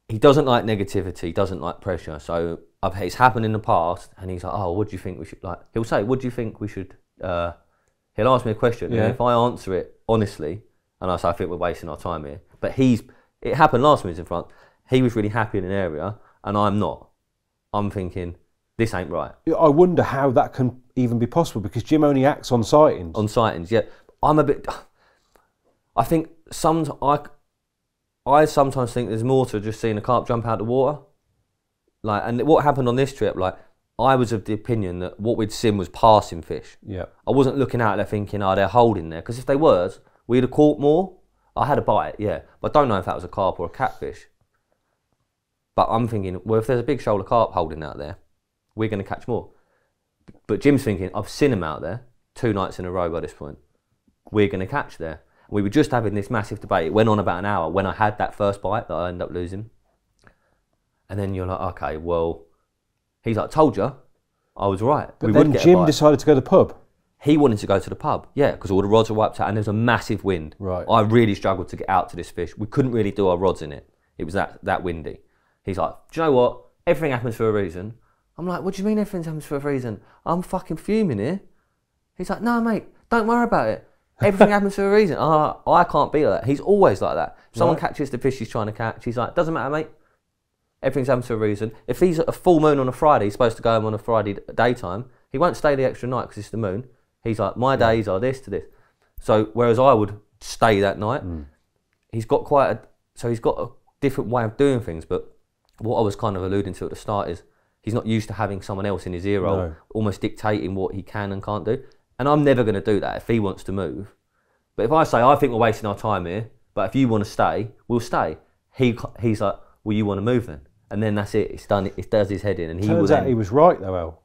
he doesn't like negativity, doesn't like pressure. So it's happened in the past, and he's like, "Oh, what do you think we should like?" He'll say, "What do you think we should?" He'll ask me a question, and if I answer it honestly, and I say, "I think we're wasting our time here," but it happened last time he was in France. He was really happy in an area, and I'm not. I'm thinking, this ain't right. I wonder how that can even be possible, because Jim only acts on sightings. On sightings, yeah. I'm a bit. I think I sometimes think there's more to just seeing a carp jump out of the water. Like, and what happened on this trip, like, I was of the opinion that what we'd seen was passing fish. Yeah. I wasn't looking out there thinking, oh, they're holding there. Because if they were, we'd have caught more. I had a bite, yeah. But I don't know if that was a carp or a catfish. But I'm thinking, well, if there's a big shoulder carp holding out there, we're going to catch more. But Jim's thinking, I've seen him out there 2 nights in a row by this point. We're going to catch there. We were just having this massive debate. It went on about an hour when I had that first bite that I ended up losing. And then you're like, okay, well, he's like, told you, I was right. But then Jim decided to go to the pub. He wanted to go to the pub, yeah, because all the rods were wiped out and there was a massive wind. Right. I really struggled to get out to this fish. We couldn't really do our rods in it. It was that windy. He's like, do you know what? Everything happens for a reason. I'm like, what do you mean everything happens for a reason? I'm fucking fuming here. He's like, no, mate, don't worry about it. Everything happens for a reason. I can't be like that. He's always like that. If someone catches the fish he's trying to catch, he's like, doesn't matter, mate. Everything's happened for a reason. If he's at a full moon on a Friday, he's supposed to go home on a Friday daytime. He won't stay the extra night because it's the moon. He's like, my days are this to this. So whereas I would stay that night, he's got he's got a different way of doing things. But what I was kind of alluding to at the start is he's not used to having someone else in his ear roll, almost dictating what he can and can't do. And I'm never going to do that if he wants to move. But if I say, I think we're wasting our time here, but if you want to stay, we'll stay. He's like, well, you want to move then? And then that's it. It's done. It does his head in, and he Turns out he was right though, El.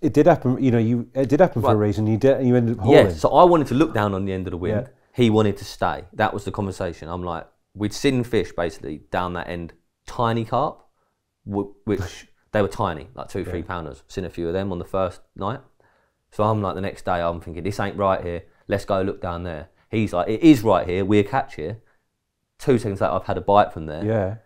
It did happen. You know, it did happen for a reason. You ended up hauling. Yeah. So I wanted to look down on the end of the wind. Yeah. He wanted to stay. That was the conversation. I'm like, we'd seen fish basically down that end, tiny carp, which they were tiny, like 2-3 pounders. Seen a few of them on the first night. So I'm like, the next day, I'm thinking, this ain't right here. Let's go look down there. He's like, it is right here. We'll catch here. 2 seconds later, I've had a bite from there. Yeah.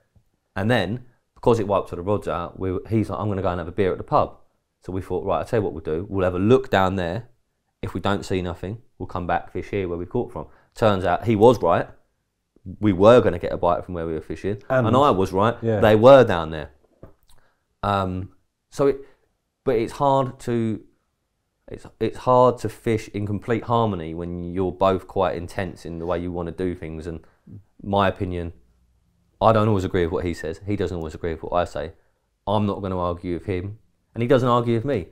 And then, because it wiped all the rods out, he's like, I'm going to go and have a beer at the pub. So we thought, right, I'll tell you what we'll do. We'll have a look down there. If we don't see nothing, we'll come back, fish here where we caught from. Turns out he was right. We were going to get a bite from where we were fishing. And I was right. Yeah. They were down there. But it's hard to fish in complete harmony when you're both quite intense in the way you want to do things. And my opinion, I don't always agree with what he says. He doesn't always agree with what I say. I'm not going to argue with him, and he doesn't argue with me.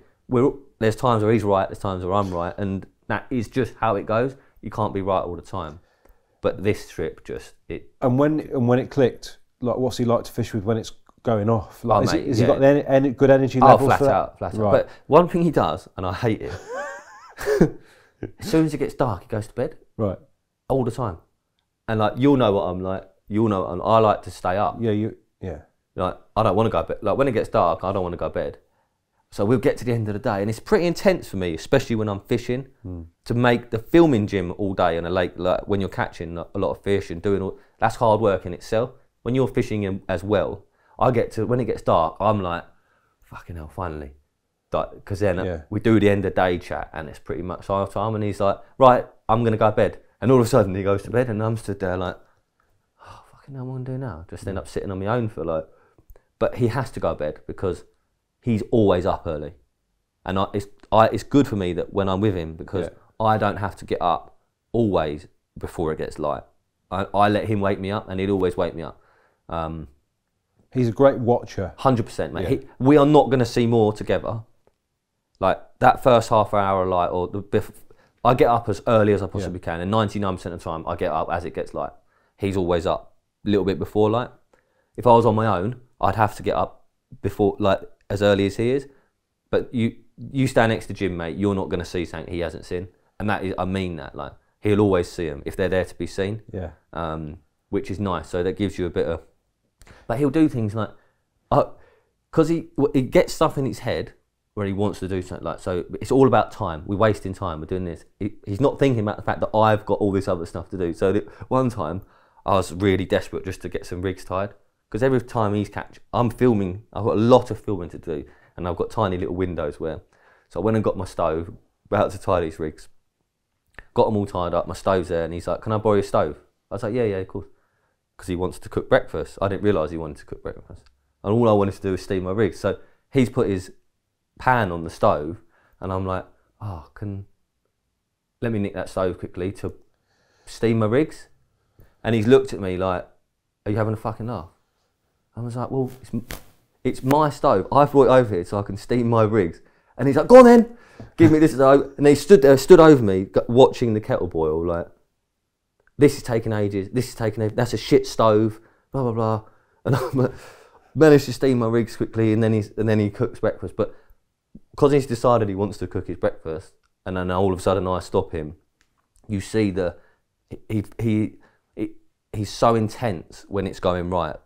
There's times where he's right, there's times where I'm right, and that is just how it goes. You can't be right all the time. But this trip And when it clicked, like, what's he like to fish with when it's going off? Like, has he got any good energy levels? Flat out. But one thing he does, and I hate it, as soon as it gets dark, he goes to bed. Right. All the time. And like, you'll know what I'm like. I like to stay up. Yeah. Like, I don't want to go to bed. Like, when it gets dark, I don't want to go to bed. So we'll get to the end of the day, and it's pretty intense for me, especially when I'm fishing, to make the filming gym all day on a lake, like when you're catching a lot of fish and doing all, that's hard work in itself. When you're fishing as well, when it gets dark, I'm like, fucking hell, finally. Because then we do the end of day chat, and it's pretty much our time, and he's like, right, I'm going to go to bed. And all of a sudden he goes to bed, and I'm stood there like, oh, fucking hell, what am I going to do now? Just end up sitting on my own for like, but he has to go to bed because he's always up early. And it's good for me that when I'm with him, because I don't have to get up always before it gets light. I let him wake me up, and he'd always wake me up. He's a great watcher. 100%, mate. Yeah. We are not going to see more together. Like, that first half hour of light, I get up as early as I possibly can, and 99% of the time I get up as it gets light. He's always up a little bit before light. If I was on my own, I'd have to get up before, like, as early as he is. But you stand next to Jim, mate, you're not going to see something he hasn't seen. And that is, I mean that, like, he'll always see them if they're there to be seen. Yeah. Which is nice. So that gives you a bit of, but he'll do things like, because he gets stuff in his head where he wants to do something, like, so it's all about time. We're wasting time. We're doing this. He's not thinking about the fact that I've got all this other stuff to do. So one time I was really desperate just to get some rigs tied, because every time he's I'm filming. I've got a lot of filming to do, and I've got tiny little windows where. So I went and got my stove, about to tie these rigs. Got them all tied up. My stove's there, and he's like, "Can I borrow your stove?" I was like, "Yeah, of course," because he wants to cook breakfast. I didn't realise he wanted to cook breakfast, and all I wanted to do was steam my rigs. So he's put his pan on the stove, and I'm like, let me nick that stove quickly to steam my rigs. And he's looked at me like, are you having a fucking laugh? I was like, well, it's my stove. I brought it over here so I can steam my rigs. And he's like, go on then, give me this. And he stood over me watching the kettle boil, like, this is taking ages, that's a shit stove, blah, blah, blah. And I managed to steam my rigs quickly, and then he cooks breakfast. But because he's decided he wants to cook his breakfast, and then all of a sudden I stop him, you see he's so intense when it's going right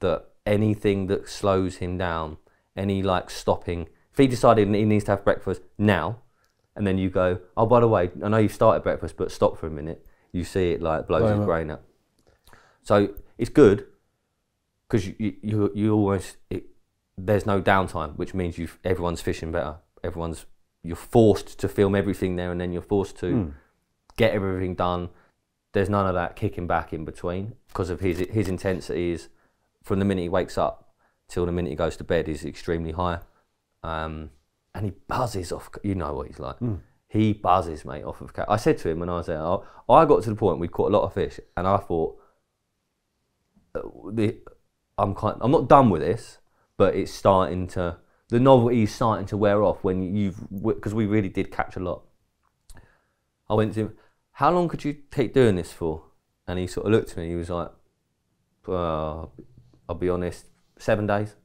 that anything that slows him down, any like stopping, if he decided he needs to have breakfast now, and then you go, oh, by the way, I know you've started breakfast, but stop for a minute, you see it like blows his brain up. So it's good because you almost, there's no downtime, which means everyone's fishing better. You're forced to film everything there, and then you're forced to get everything done. There's none of that kicking back in between because of his intensity is from the minute he wakes up. till the minute he goes to bed is extremely high. And he buzzes off, you know what he's like. He buzzes, mate, off of catch. I said to him when I was there, I got to the point we'd caught a lot of fish, and I thought, I'm not done with this, but it's starting to, the novelty is starting to wear off because we really did catch a lot. I went to him, how long could you keep doing this for? And he sort of looked at me, he was like, I'll be honest, 7 days.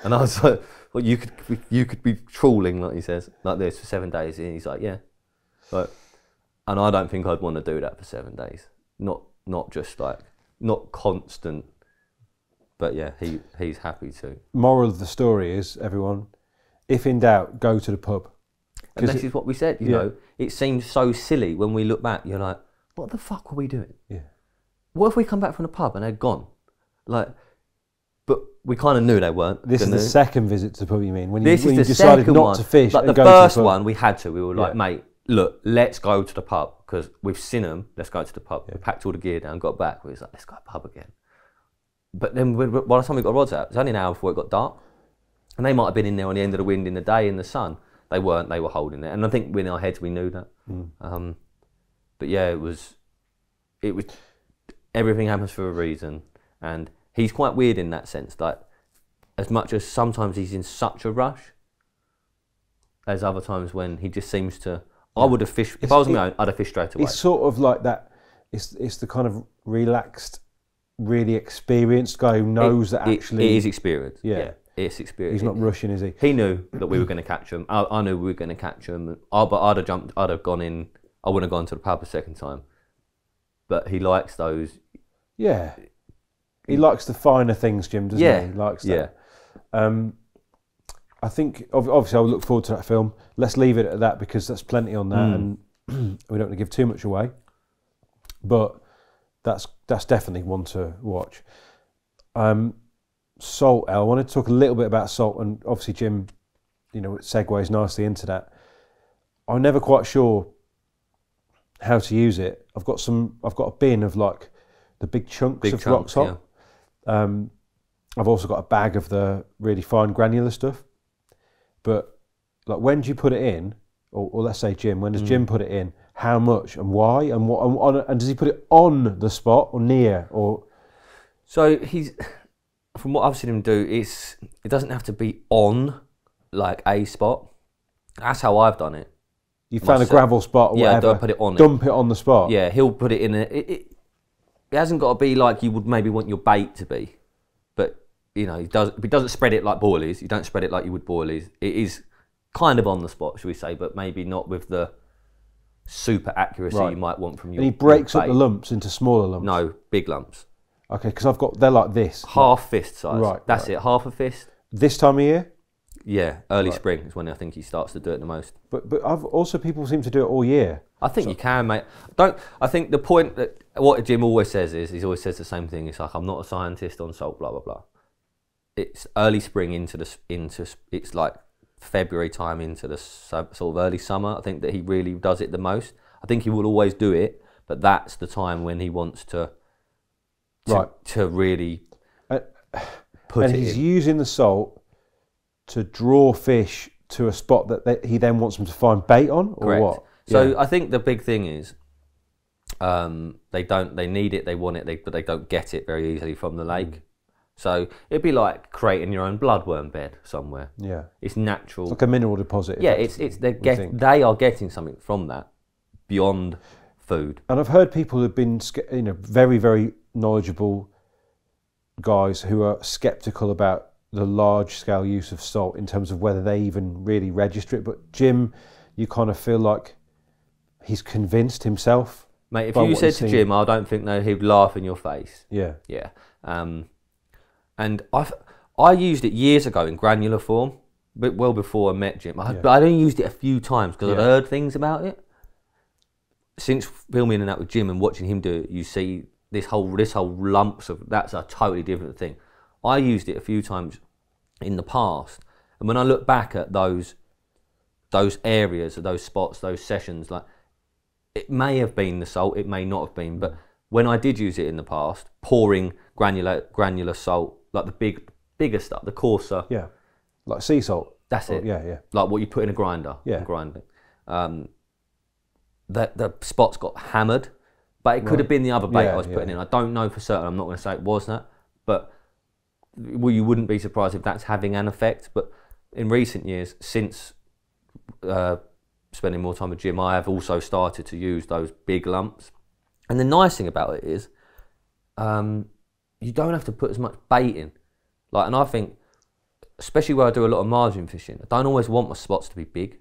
And I was like, well, you could be trawling, like he says, like this for 7 days. And he's like, yeah. And I don't think I'd want to do that for 7 days. Not just like, not constant. But yeah, he's happy to. Moral of the story is, everyone, if in doubt, go to the pub. And this is what we said, you know. It seems so silly when we look back. You're like, what the fuck were we doing? Yeah. What if we come back from the pub and they're gone? Like, but we kind of knew they weren't. This is the second visit to the pub, you mean? When you this is the decided second not one. to fish. Like and the go to first the pub. one, we had to. We were like, mate, look, let's go to the pub because we've seen them. Let's go to the pub. We packed all the gear down, got back. We was like, let's go to the pub again. But then by the time we got rods out, it was only an hour before it got dark. And they might have been in there on the end of the wind in the day in the sun. They weren't, they were holding it. And I think in our heads we knew that. But yeah, it was, everything happens for a reason. And he's quite weird in that sense. Like, as much as sometimes he's in such a rush, there's other times when he just seems to, I would have fished, if I was on my own, I'd have fished straight away. It's sort of like that, it's the kind of relaxed, really experienced guy who knows that actually... It is experience. Yeah. It's experience. He's not rushing, is he? He knew that we were going to catch him. I knew we were going to catch him. But I'd have gone in, I wouldn't have gone to the pub a second time. But he likes those. Yeah. He likes the finer things, Jim, doesn't he? He likes that. Yeah. I think, obviously, I'll look forward to that film. Let's leave it at that because that's plenty on that and we don't want to give too much away. But that's definitely one to watch. Salt, I wanted to talk a little bit about salt, and obviously Jim, you know, it segues nicely into that. I'm never quite sure how to use it. I've got a bin of like the big chunks of rock salt. Yeah. I've also got a bag of the really fine granular stuff. But like, when do you put it in? Or let's say Jim, when does Jim put it in? How much and why and what? And does he put it on the spot or near or? So from what I've seen him do, it doesn't have to be on like a spot. That's how I've done it. You found a gravel spot or whatever. Yeah, don't put it on Dump it on the spot. Yeah, he'll put it in it hasn't got to be like you would maybe want your bait to be. But, you know, he doesn't spread it like boilies. You don't spread it like you would boilies. It is kind of on the spot, should we say, but maybe not with the super accuracy you might want from your And he breaks up the lumps into smaller lumps? No, big lumps. Okay, because they're like this. Half fist size. Right. That's it, half a fist. This time of year? Yeah, early spring is when I think he starts to do it the most. But I've also, people seem to do it all year. I think you can, mate. I think the point that what Jim always says is, he always says the same thing. It's like, I'm not a scientist on salt, blah, blah, blah. It's early spring into it's like February time into the sort of early summer. I think that he really does it the most. I think he will always do it, but that's the time when he wants to really put it in. And he's using the salt to draw fish to a spot that he then wants them to find bait on, or Correct. what? So I think the big thing is they need it, they want it, but they don't get it very easily from the lake. So it'd be like creating your own bloodworm bed somewhere. Yeah, it's natural. It's like a mineral deposit. Yeah, they are getting something from that beyond food. And I've heard people who've been, very, very knowledgeable guys who are sceptical about the large-scale use of salt in terms of whether they even really register it. But Jim, you kind of feel like he's convinced himself. Mate, if you said to Jim, I don't think he'd laugh in your face. Yeah. Yeah. And I used it years ago in granular form, but well before I met Jim. But I only used it a few times because I'd heard things about it. Since filming and that with Jim and watching him do it, you see this whole lumps of, that's a totally different thing. I used it a few times in the past, and when I look back at those areas, those spots, those sessions, like, it may have been the salt, it may not have been, but when I did use it in the past, pouring granular salt, like the big bigger stuff, the coarser. Yeah, like sea salt. That's it. Yeah. Like what you put in a grinder. Yeah. Grinding. The spots got hammered, but it could have been the other bait I was putting in. I don't know for certain. I'm not going to say it was that, but you wouldn't be surprised if that's having an effect. But in recent years, since spending more time with Jim, I have also started to use those big lumps. And the nice thing about it is, you don't have to put as much bait in. Like, and I think, especially where I do a lot of margin fishing, I don't always want my spots to be big.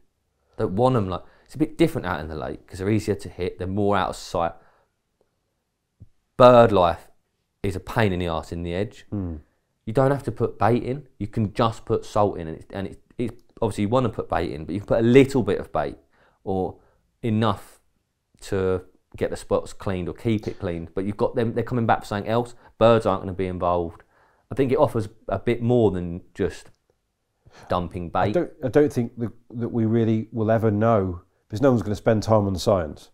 I don't want them like, it's a bit different out in the lake because they're easier to hit, they're more out of sight. Bird life is a pain in the arse in the edge. You don't have to put bait in, you can just put salt in, and it's obviously you want to put bait in, but you can put a little bit of bait or enough to get the spots cleaned or keep it cleaned, but you've got them, they're coming back for something else. Birds aren't going to be involved. I think it offers a bit more than just dumping bait. I don't think that we really will ever know, because no one's going to spend time on the science,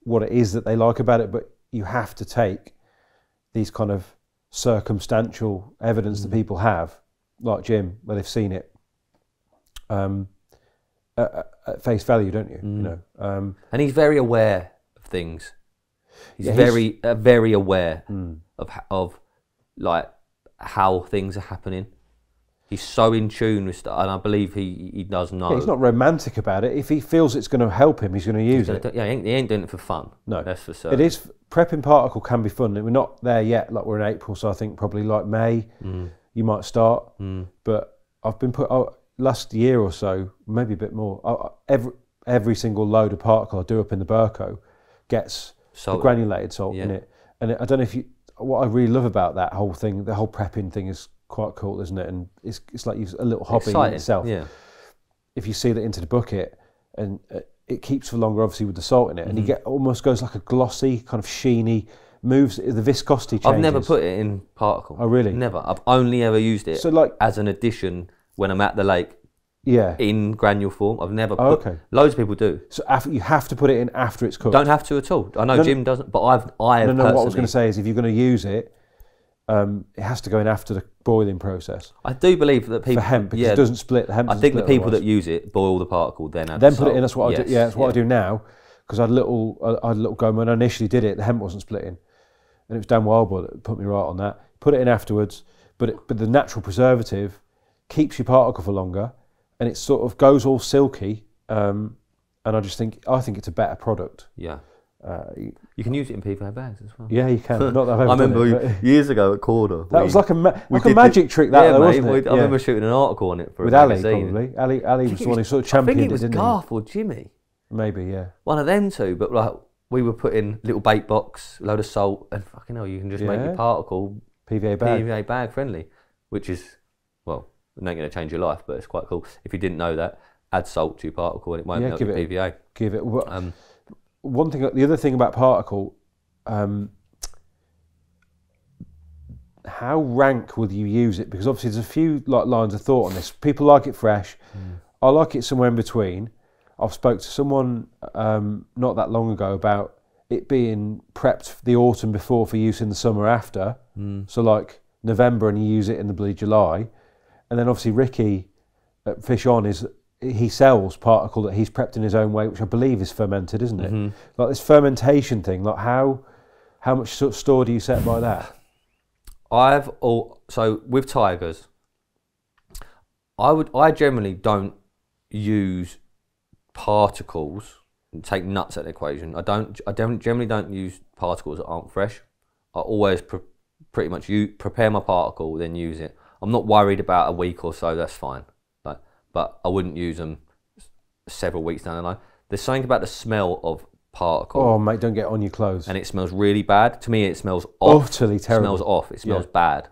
what it is that they like about it, but you have to take these kind of circumstantial evidence that people have, like Jim, where they've seen it, at face value, don't you? You know, and he's very aware of things. He's very aware of like how things are happening. He's so in tune with stuff, and I believe he does know. Yeah, he's not romantic about it. If he feels it's going to help him, he's going to use it. Yeah, he ain't doing it for fun. No, that's for certain. It is, prepping particle can be fun. We're not there yet. Like, we're in April, so I think probably like May you might start. But I've been last year or so, maybe a bit more. Every single load of particle I do up in the Burco gets the granulated salt in it. And I don't know if what I really love about that whole thing, the whole prepping thing, is quite cool, isn't it? And it's like a little hobby in itself. Yeah. If you seal it into the bucket, and it keeps for longer, obviously, with the salt in it, and you get almost goes like a glossy, kind of sheeny, moves, the viscosity changes. I've never put it in particle. Oh, really? Never. I've only ever used it as an addition when I'm at the lake. Yeah. In granule form. I've never put. Loads of people do. So you have to put it in after it's cooked. Don't have to at all. I know Jim doesn't, but I have. No. What I was going to say is, if you're going to use it, it has to go in after the boiling process. I do believe that people for hemp, because it doesn't split. The hemp. I think the people that use it boil the particle, then add put it in. That's what I do. Yeah, that's what I do now, because I had a little go when I initially did it. The hemp wasn't splitting, and it was Dan Wildboy that put me right on that. Put it in afterwards, but the natural preservative keeps your particle for longer, and it sort of goes all silky. And I think it's a better product. Yeah. You can use it in PVA bags as well. Yeah, you can. Not that I've ever I remember done it, years ago at Corder. That was like a magic trick, wasn't it? I remember shooting an article on it for with a Ali, magazine. probably. Ali was the one who sort of championed it, didn't he? I think it was Garth or Jimmy. Maybe, yeah. One of them two, but like we were putting little bait box, load of salt, and fucking hell, you can just make your particle PVA bag friendly, which is, well, it ain't going to change your life, but it's quite cool. If you didn't know that, add salt to your particle and it won't melt your PVA. Give it. One thing, the other thing about particle, how rank will you use it? Because obviously there's a few lines of thought on this. People like it fresh. I like it somewhere in between. I've spoke to someone not that long ago about it being prepped the autumn before for use in the summer after. So like November, and you use it in the bloody July. And then obviously Ricky at Fish On he sells particle that he's prepped in his own way, which I believe is fermented, isn't it? Like this fermentation thing, like how much store do you set by that? So with tigers, I generally don't use particles and take nuts out of the equation. I generally don't use particles that aren't fresh. I always pretty much prepare my particle, then use it. I'm not worried about a week or so, that's fine. But I wouldn't use them several weeks down the line. There's something about the smell of particle. Oh, mate, don't get on your clothes. And it smells really bad. To me, it smells off. Utterly terrible. It smells off. It smells bad.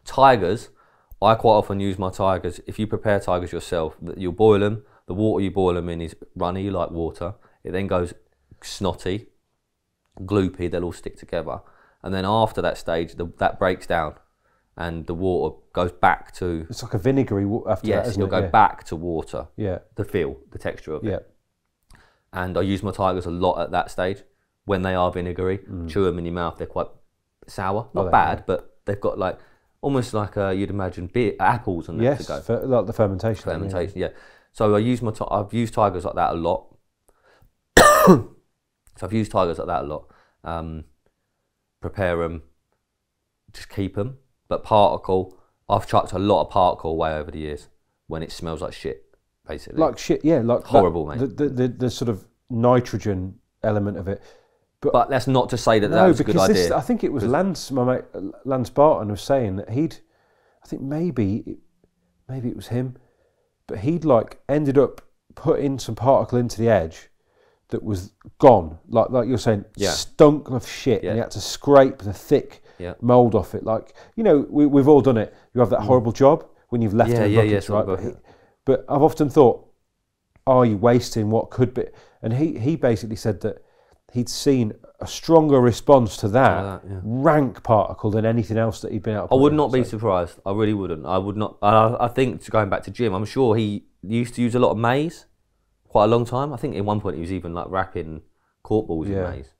Tigers, I quite often use my tigers. If you prepare tigers yourself, you'll boil them. The water you boil them in is runny like water. It then goes snotty, gloopy. They'll all stick together. And then after that stage, that breaks down. And the water goes back to... It's like a vinegary after that, isn't it? Yes, it'll go back to water. Yeah. The texture of it. And I use my tigers a lot at that stage. When they are vinegary, chew them in your mouth, they're quite sour. Not bad, but they've got like almost like you'd imagine apples and that to go. Like the fermentation. Fermentation, yeah. So I've used tigers like that a lot. So I've used tigers like that a lot. Prepare them, just keep them. But particle, I've chucked a lot of particle away over the years when it smells like shit, basically. Like shit, yeah. Like horrible, mate. mate. The sort of nitrogen element of it. But that's not to say that that was a good idea. I think it was Lance, my mate, Lance Barton was saying that I think maybe it was him, but he'd like ended up putting some particle into the edge that was gone, like you're saying, stunk of shit, and you had to scrape the thick mould off it. Like, you know, we've all done it. You have that horrible job when you've left it in buckets, right? But I've often thought, are you wasting what could be? And he basically said that he'd seen a stronger response to that rank particle than anything else that he'd been able to I would not be surprised. I really wouldn't. I would not. I think, going back to Jim, I'm sure he used to use a lot of maize quite a long time. I think at one point he was even like wrapping cork balls in maize.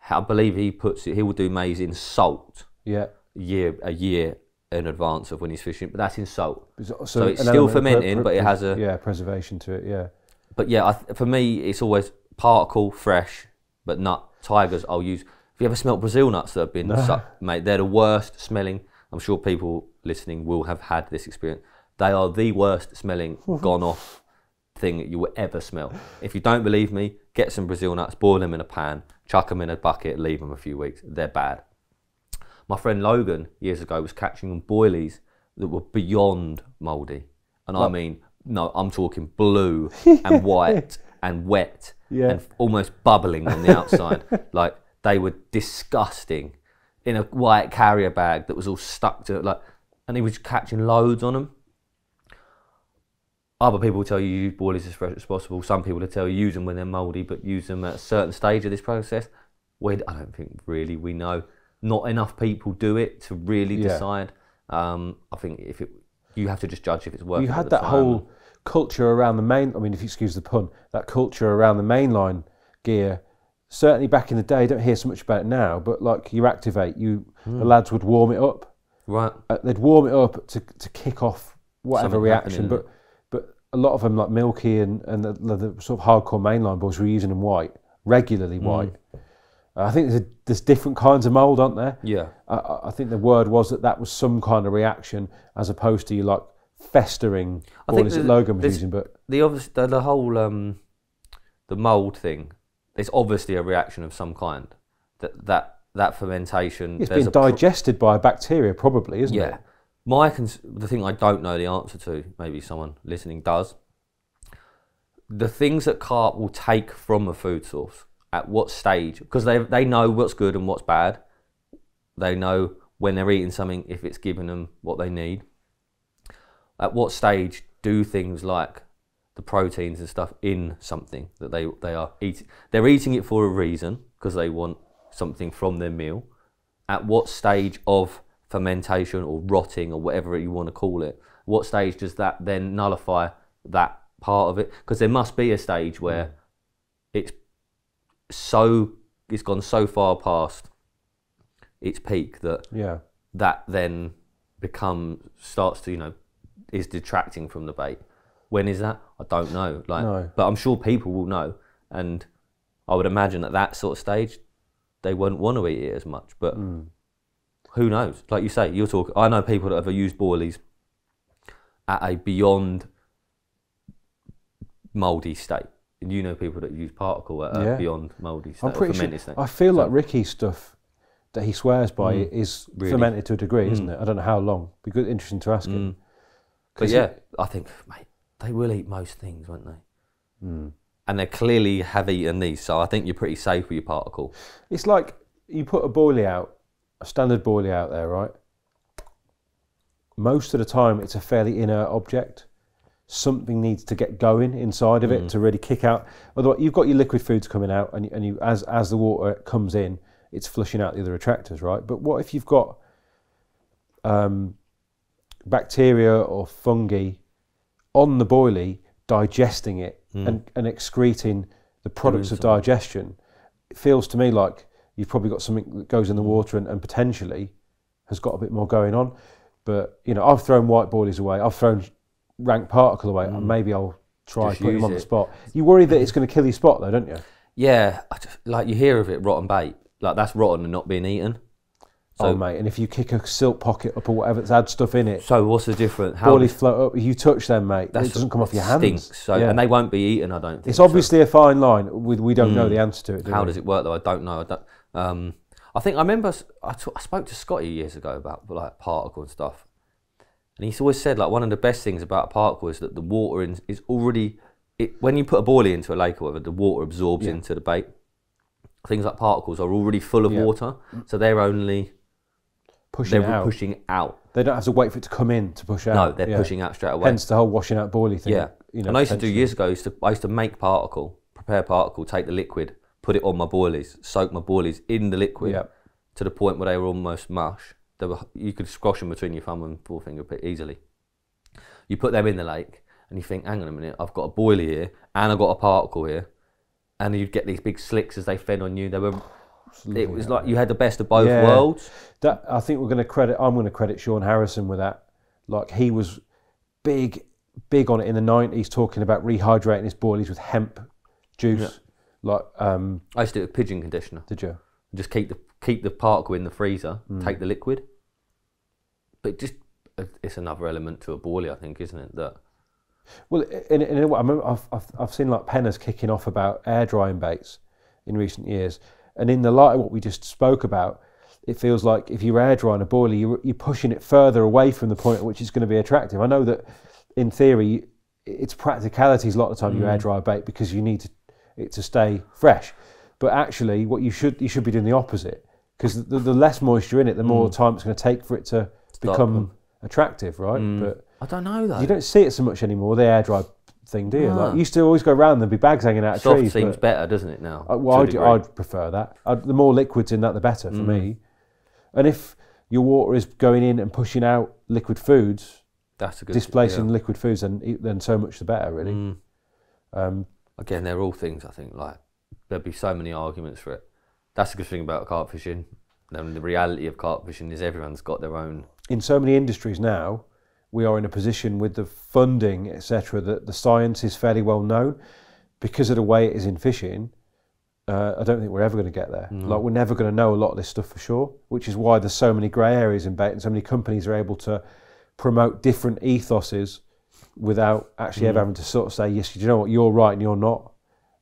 I believe he will do maize in salt a year in advance of when he's fishing, but that's in salt. So it's still fermenting, but it has a... preservation to it, But yeah, for me, it's always particle, fresh, but nut. Tigers I'll use. Have you ever smelt Brazil nuts that have been sucked, mate? They're the worst smelling. I'm sure people listening will have had this experience. They are the worst smelling, gone off thing that you will ever smell. If you don't believe me, get some Brazil nuts, boil them in a pan, chuck them in a bucket, leave them a few weeks. They're bad. My friend Logan, years ago, was catching boilies that were beyond mouldy. And I mean, no, I'm talking blue and white and wet and almost bubbling on the outside. Like, they were disgusting in a white carrier bag that was all stuck to it. Like, and he was catching loads on them. Other people will tell you use boilies as fresh as possible. Some people will tell you use them when they're mouldy, but use them at a certain stage of this process. I don't think really we know. Not enough people do it to really decide. I think you have to just judge if it's working. You had that whole culture around the main. I mean, if you excuse the pun, that culture around the mainline gear. Certainly back in the day, don't hear so much about it now. But like you activate, the lads would warm it up. Right. They'd warm it up to kick off whatever reaction. But a lot of them, like Milky and the sort of hardcore mainline boys, were using them white, regularly white. I think there's different kinds of mould, aren't there? Yeah. I think the word was that was some kind of reaction, as opposed to you like festering. I think that Logan was using, but the whole the mould thing. There's obviously a reaction of some kind. That fermentation. It's being digested by a bacteria, probably, isn't it? Yeah. The thing I don't know the answer to, maybe someone listening does. The things that carp will take from a food source. At what stage? Because they know what's good and what's bad. They know when they're eating something if it's giving them what they need. At what stage do things like the proteins and stuff in something that they are eating? They're eating it for a reason, because they want something from their meal. At what stage of fermentation or rotting or whatever you want to call it, what stage does that then nullify that part of it? Because there must be a stage where it's gone so far past its peak that that then starts to is detracting from the bait. When is that? I don't know. But I'm sure people will know, and I would imagine at that sort of stage they won't want to eat it as much. But who knows? Like you say, I know people that have used boilies at a beyond mouldy state. And you know people that use particle at a beyond mouldy state. I'm pretty sure. I feel like Ricky's stuff that he swears by is really fermented to a degree, isn't it? I don't know how long. Be good, interesting to ask him. But yeah, I think, mate, they will eat most things, won't they? And they clearly have eaten these, so I think you're pretty safe with your particle. It's like you put a standard boilie out there, right? Most of the time, it's a fairly inert object. Something needs to get going inside of it to really kick out. Otherwise, you've got your liquid foods coming out, and you as the water comes in, it's flushing out the other attractors, right? But what if you've got bacteria or fungi on the boilie digesting it and excreting the products of digestion? It feels to me like you've probably got something that goes in the water and potentially has got a bit more going on. But you know, I've thrown white boilies away. I've thrown rank particle away. And maybe I'll try Just putting them use on the it. spot. You worry that it's going to kill your spot, though, don't you? Yeah, like you hear of it, rotten bait. Like that's rotten and not being eaten. Oh, mate, and if you kick a silk pocket up or whatever that's had stuff in it, So what's the difference? How boilies float up. You touch them, mate. It doesn't come off your hands. Stinks. So and they won't be eaten, I don't think. It's obviously a fine line. We don't know the answer to it. Do How we? does it work though? I don't know. I think I remember I spoke to Scotty years ago about like particle and stuff, and he's always said like one of the best things about a particle is that the water is already when you put a boilie into a lake or whatever, the water absorbs into the bait. Things like particles are already full of water, so they're only pushing out. They don't have to wait for it to come in to push out. No, they're pushing out straight away. Hence the whole washing out boilie thing. Yeah, you know, and I used to do years ago. I used to make particle, prepare particle, take the liquid, put it on my boilies, soak my boilies in the liquid to the point where they were almost mush. You could squash them between your thumb and forefinger pretty easily. You put them in the lake, and you think, hang on a minute, I've got a boilie here, and I've got a particle here, and you'd get these big slicks as they fed on you. It was like you had the best of both worlds. That I think I'm going to credit Sean Harrison with that. Like he was big on it in the 90s, talking about rehydrating his boilies with hemp juice. Like I used to do it with pigeon conditioner. Did you? Just keep the particle in the freezer, take the liquid. But it's another element to a boilie, I think, isn't it? That. Well, in a way, I remember I've seen like penners kicking off about air drying baits in recent years, and in the light of what we just spoke about, it feels like if you're air drying a boilie, you're pushing it further away from the point at which it's going to be attractive. I know that in theory, it's practicalities a lot of the time you air dry a bait because you need it to stay fresh, but actually, what you should be doing the opposite, because the less moisture in it, the more time it's going to take for it to become attractive, right? But I don't know though. you don't see it so much anymore, the air dry thing, do you? Like, you used to always go around, there'd be bags hanging out of Soft trees. seems better, doesn't it now? I'd prefer that. The more liquids in that, the better for me. And if your water is going in and pushing out liquid foods, that's a good displacing liquid foods, then so much the better, really. Again, they're all things, I think, like, there'd be so many arguments for it. That's the good thing about carp fishing. And the reality of carp fishing is everyone's got their own. In so many industries now, we are in a position with the funding, etc., that the science is fairly well known. Because of the way it is in fishing, I don't think we're ever going to get there. Like, we're never going to know a lot of this stuff for sure, which is why there's so many grey areas in bait and so many companies are able to promote different ethoses without actually ever having to sort of say, yes, you know what, you're right and you're not.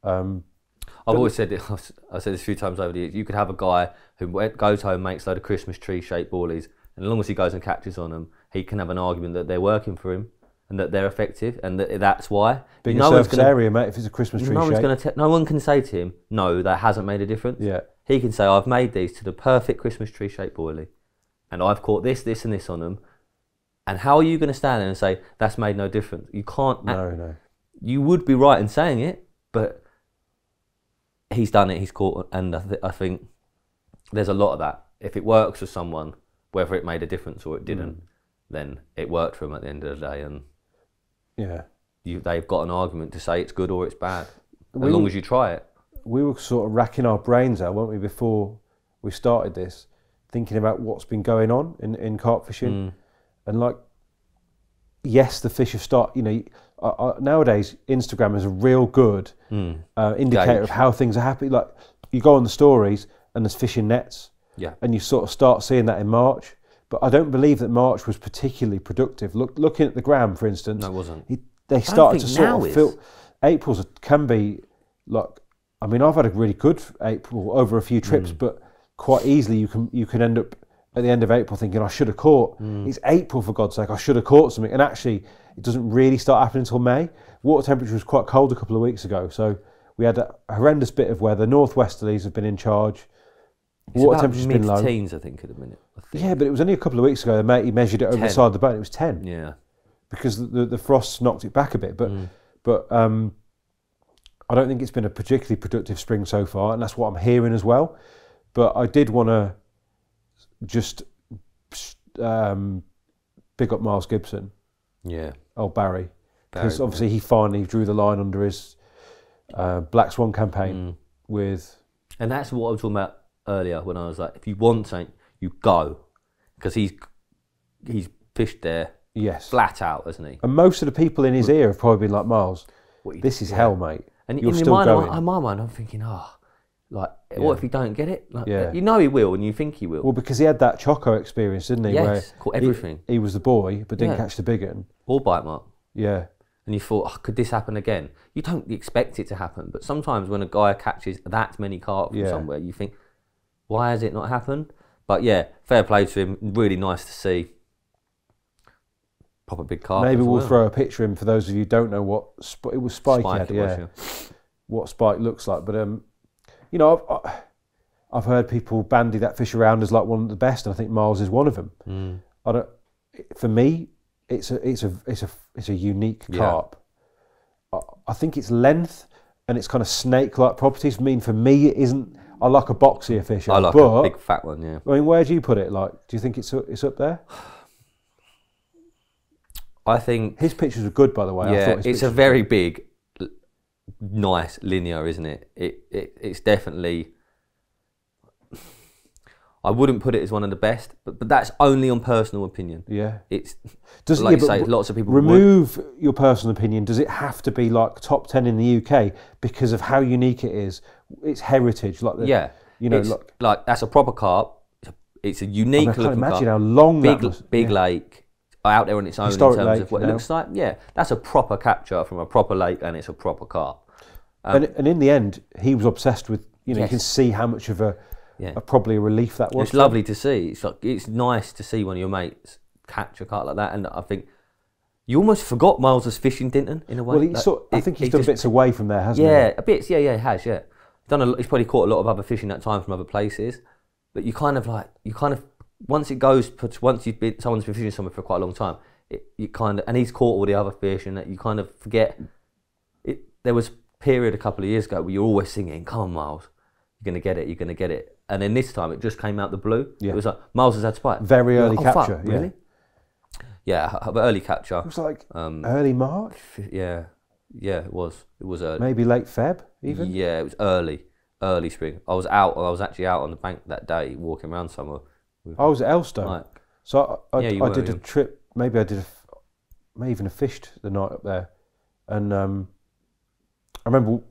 I've always said it, I've said this a few times over the years, you could have a guy who goes home, makes a load of Christmas tree shaped boilies, and as long as he goes and catches on them, he can have an argument that they're working for him and that they're effective and that's why. Being a surface area, mate, if it's a Christmas tree shape. No one can say to him, no, that hasn't made a difference. Yeah. He can say, I've made these to the perfect Christmas tree shaped boilie and I've caught this, this and this on them. And how are you going to stand there and say, that's made no difference? You can't. No. You would be right in saying it, but he's done it, he's caught, and I think there's a lot of that. If it works for someone, whether it made a difference or it didn't, then it worked for them at the end of the day, and they've got an argument to say it's good or it's bad, as long as you try it. We were sort of racking our brains out, weren't we, before we started this, thinking about what's been going on in carp fishing, and like, yes, the fish have started, nowadays Instagram is a real good indicator of how things are happening. Like, you go on the stories and there's fishing nets, and you sort of start seeing that in March. But I don't believe that March was particularly productive. Looking at the gram, for instance, no, it wasn't. They started to sort of feel. April's can be like. I mean, I've had a really good April over a few trips, but quite easily you can end up at the end of April thinking, I should have caught. It's April, for God's sake, I should have caught something. And actually, it doesn't really start happening until May. Water temperature was quite cold a couple of weeks ago, so we had a horrendous bit of weather. Northwesterlies have been in charge. Water temperature's been low. Mid-teens, I think, at the minute. Yeah, but it was only a couple of weeks ago. He measured it over the side of the boat. It was 10. Yeah, because the frost knocked it back a bit. But I don't think it's been a particularly productive spring so far, and that's what I'm hearing as well. But I did want to just big up Miles Gibson. Yeah. Oh, Barry. Because obviously he finally drew the line under his Black Swan campaign with... And that's what I was talking about earlier when I was like, if you want something, you go. Because he's fished there. Yes. Flat out, hasn't he? And most of the people in his ear have probably been like, Miles, What this is hell, mate. And You're in still going. in my mind, I'm thinking, what if he don't get it? Like, Yeah. you know he will, and you think he will. Well, because he had that Choco experience, didn't he? Yes, Where caught everything. He was the boy, but didn't Yeah. catch the big one. Or bite mark. Yeah. And you thought, could this happen again? You don't expect it to happen, but sometimes when a guy catches that many carp from somewhere, you think, why has it not happened? But yeah, fair play to him. Really nice to see. Proper big carp. Maybe we'll throw a picture in for those of you who don't know what it was. Spike had, yeah. What Spike looks like. But you know, I've heard people bandy that fish around as like one of the best, and I think Miles is one of them. I don't. For me, it's a unique carp. I think its length and its kind of snake-like properties mean for me it isn't. I like a boxier fish. I like a big fat one. Yeah. I mean, where do you put it? Like, do you think it's up there? I think his pictures are good, by the way. Yeah, it's a very big, nice linear, isn't it? It's definitely. I wouldn't put it as one of the best, but that's only on personal opinion. Yeah, it's like you say, lots of people remove your personal opinion. Does it have to be like top 10 in the UK because of how unique it is? Its heritage, like you know, like that's a proper carp. It's a unique looking carp. Imagine how long big lake. Out there on its own Historic in terms lake, of what it looks like. Yeah, that's a proper capture from a proper lake, and it's a proper carp. And in the end, he was obsessed with. You know, you can see how much of a probably a relief that was. It's lovely to see. It's nice to see one of your mates catch a carp like that, and I think you almost forgot Miles was fishing, didn't in a way. Well, I think he's done bits away from there, hasn't he? Yeah, a bit. Yeah, he has. Yeah, he's probably caught a lot of other fish in that time from other places, but once it goes, someone's been fishing somewhere for quite a long time, and he's caught all the other fish, and you kind of forget. There was a period a couple of years ago where you're always singing, "Come on, Miles, you're gonna get it, you're gonna get it," and then this time it just came out the blue. Yeah. It was like Miles has had spike. Very early capture. Fuck, really? Yeah, early capture. It was like early March. Yeah, it was. It was early. Maybe late Feb, even. Yeah, it was early spring. I was actually out on the bank that day walking around somewhere. I was at Elstone, so I did a trip. Maybe I even fished the night up there, and I remember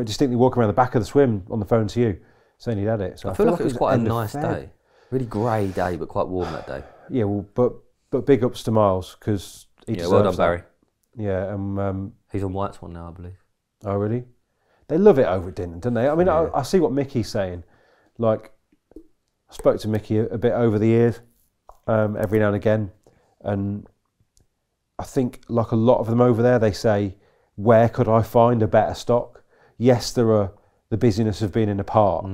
distinctly walking around the back of the swim on the phone to you, saying he'd had it. So I feel like it was quite a nice day, really grey day, but quite warm that day. Yeah, well, but big ups to Miles because he deserves well done, Barry. Yeah, he's on White's one now, I believe. Oh, really? They love it over at Dinton, don't they? I mean, I see what Mickey's saying. Like, I spoke to Mickey a bit over the years, every now and again, and I think like a lot of them over there, they say, where could I find a better stock? Yes, there are the busyness of being in a park.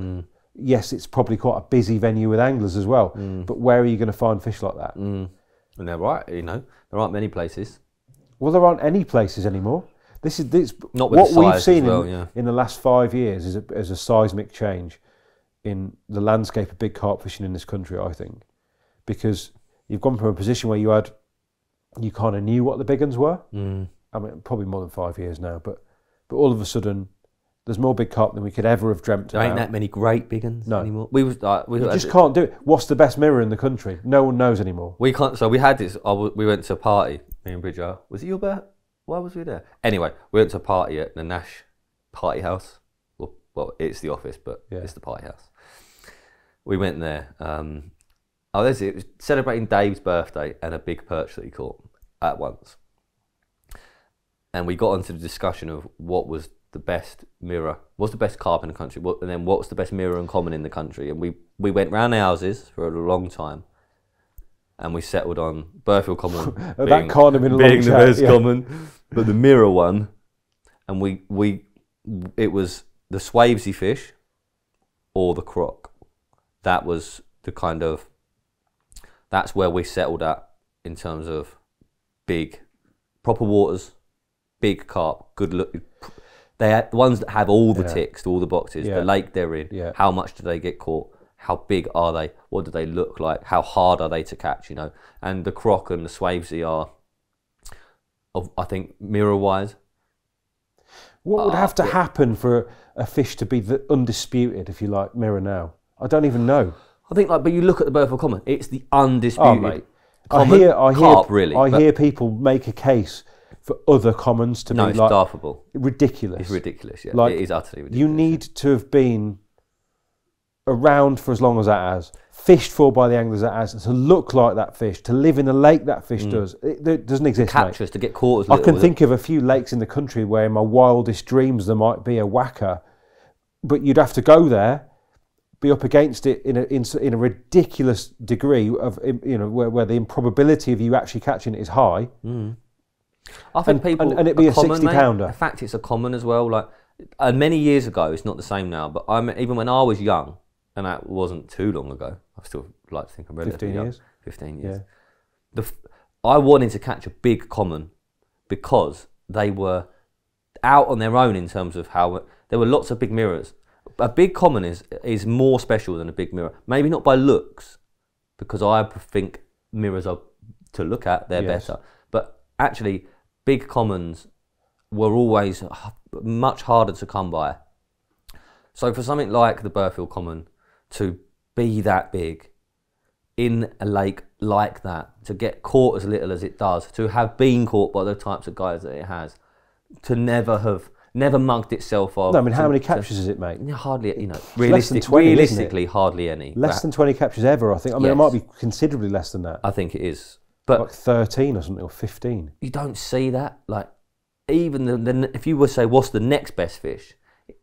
Yes, it's probably quite a busy venue with anglers as well, but where are you going to find fish like that? And they're right, there aren't many places. Well, there aren't any places anymore. This not with what the size we've seen as well, in the last 5 years is a seismic change in the landscape of big carp fishing in this country, I think, because you've gone from a position where you kind of knew what the big ones were. I mean, probably more than 5 years now, but all of a sudden, there's more big carp than we could ever have dreamt there about. ain't that many great big ones anymore. You just can't do it. What's the best mirror in the country? No one knows anymore. We can't. So we had this. We went to a party. Me and Bridger. Was it your birthday? Why was we there? Anyway, we went to a party at the Nash Party House. Well, it's the office, but it's the party house. We went there. There's it. It was celebrating Dave's birthday and a big perch that he caught at once. And we got onto the discussion of what was the best mirror, what's the best carp in the country, and then what's the best mirror and common in the country. And we went round the houses for a long time, and we settled on Burghfield Common being the best common, but the mirror one, and it was the Swavesy fish or the croc. That was that's where we settled at in terms of big, proper waters, big carp, good look. They are the ones that have all the ticks, all the boxes, the lake they're in, how much do they get caught, how big are they, what do they look like, how hard are they to catch, and the croc and the Swavesy are, I think, mirror-wise. What would have to happen for a fish to be the undisputed, if you like, mirror now? I don't even know. I think, but you look at the Burghfield Common, it's the undisputed. Oh, mate. common, carp, really. I hear people make a case for other commons to be it's like laughable. ridiculous. It's ridiculous. Yeah, Like, it is utterly ridiculous. You need to have been around for as long as that has, fished for by the anglers that has, to look like that fish, to live in the lake that fish does. It doesn't exist, captures mate. to get caught as I little. can think of a few lakes in the country where in my wildest dreams there might be a whacker, but you'd have to go there, be up against it in a ridiculous degree of, you know, where the improbability of you actually catching it is high. I think people and it'd be a common, 60-pounder. In fact, it's a common as well. Like many years ago, it's not the same now. But even when I was young, and that wasn't too long ago, I still like to think I'm relatively 15 young. years. 15 years. I wanted to catch a big common because they were out on their own in terms of how there were lots of big mirrors. A big common is more special than a big mirror. Maybe not by looks, because I think mirrors are to look at, they're better. But actually, big commons were always much harder to come by. So for something like the Burghfield Common to be that big in a lake like that, to get caught as little as it does, to have been caught by the types of guys that it has, to never mugged itself off. No, I mean, how many captures does it make? Hardly, you know, less than 20, realistically, hardly any. Less than 20 captures ever, I think. I mean, it might be considerably less than that. I think it is. But like 13 or something, or 15. You don't see that. Like, even if you were to say, what's the next best fish?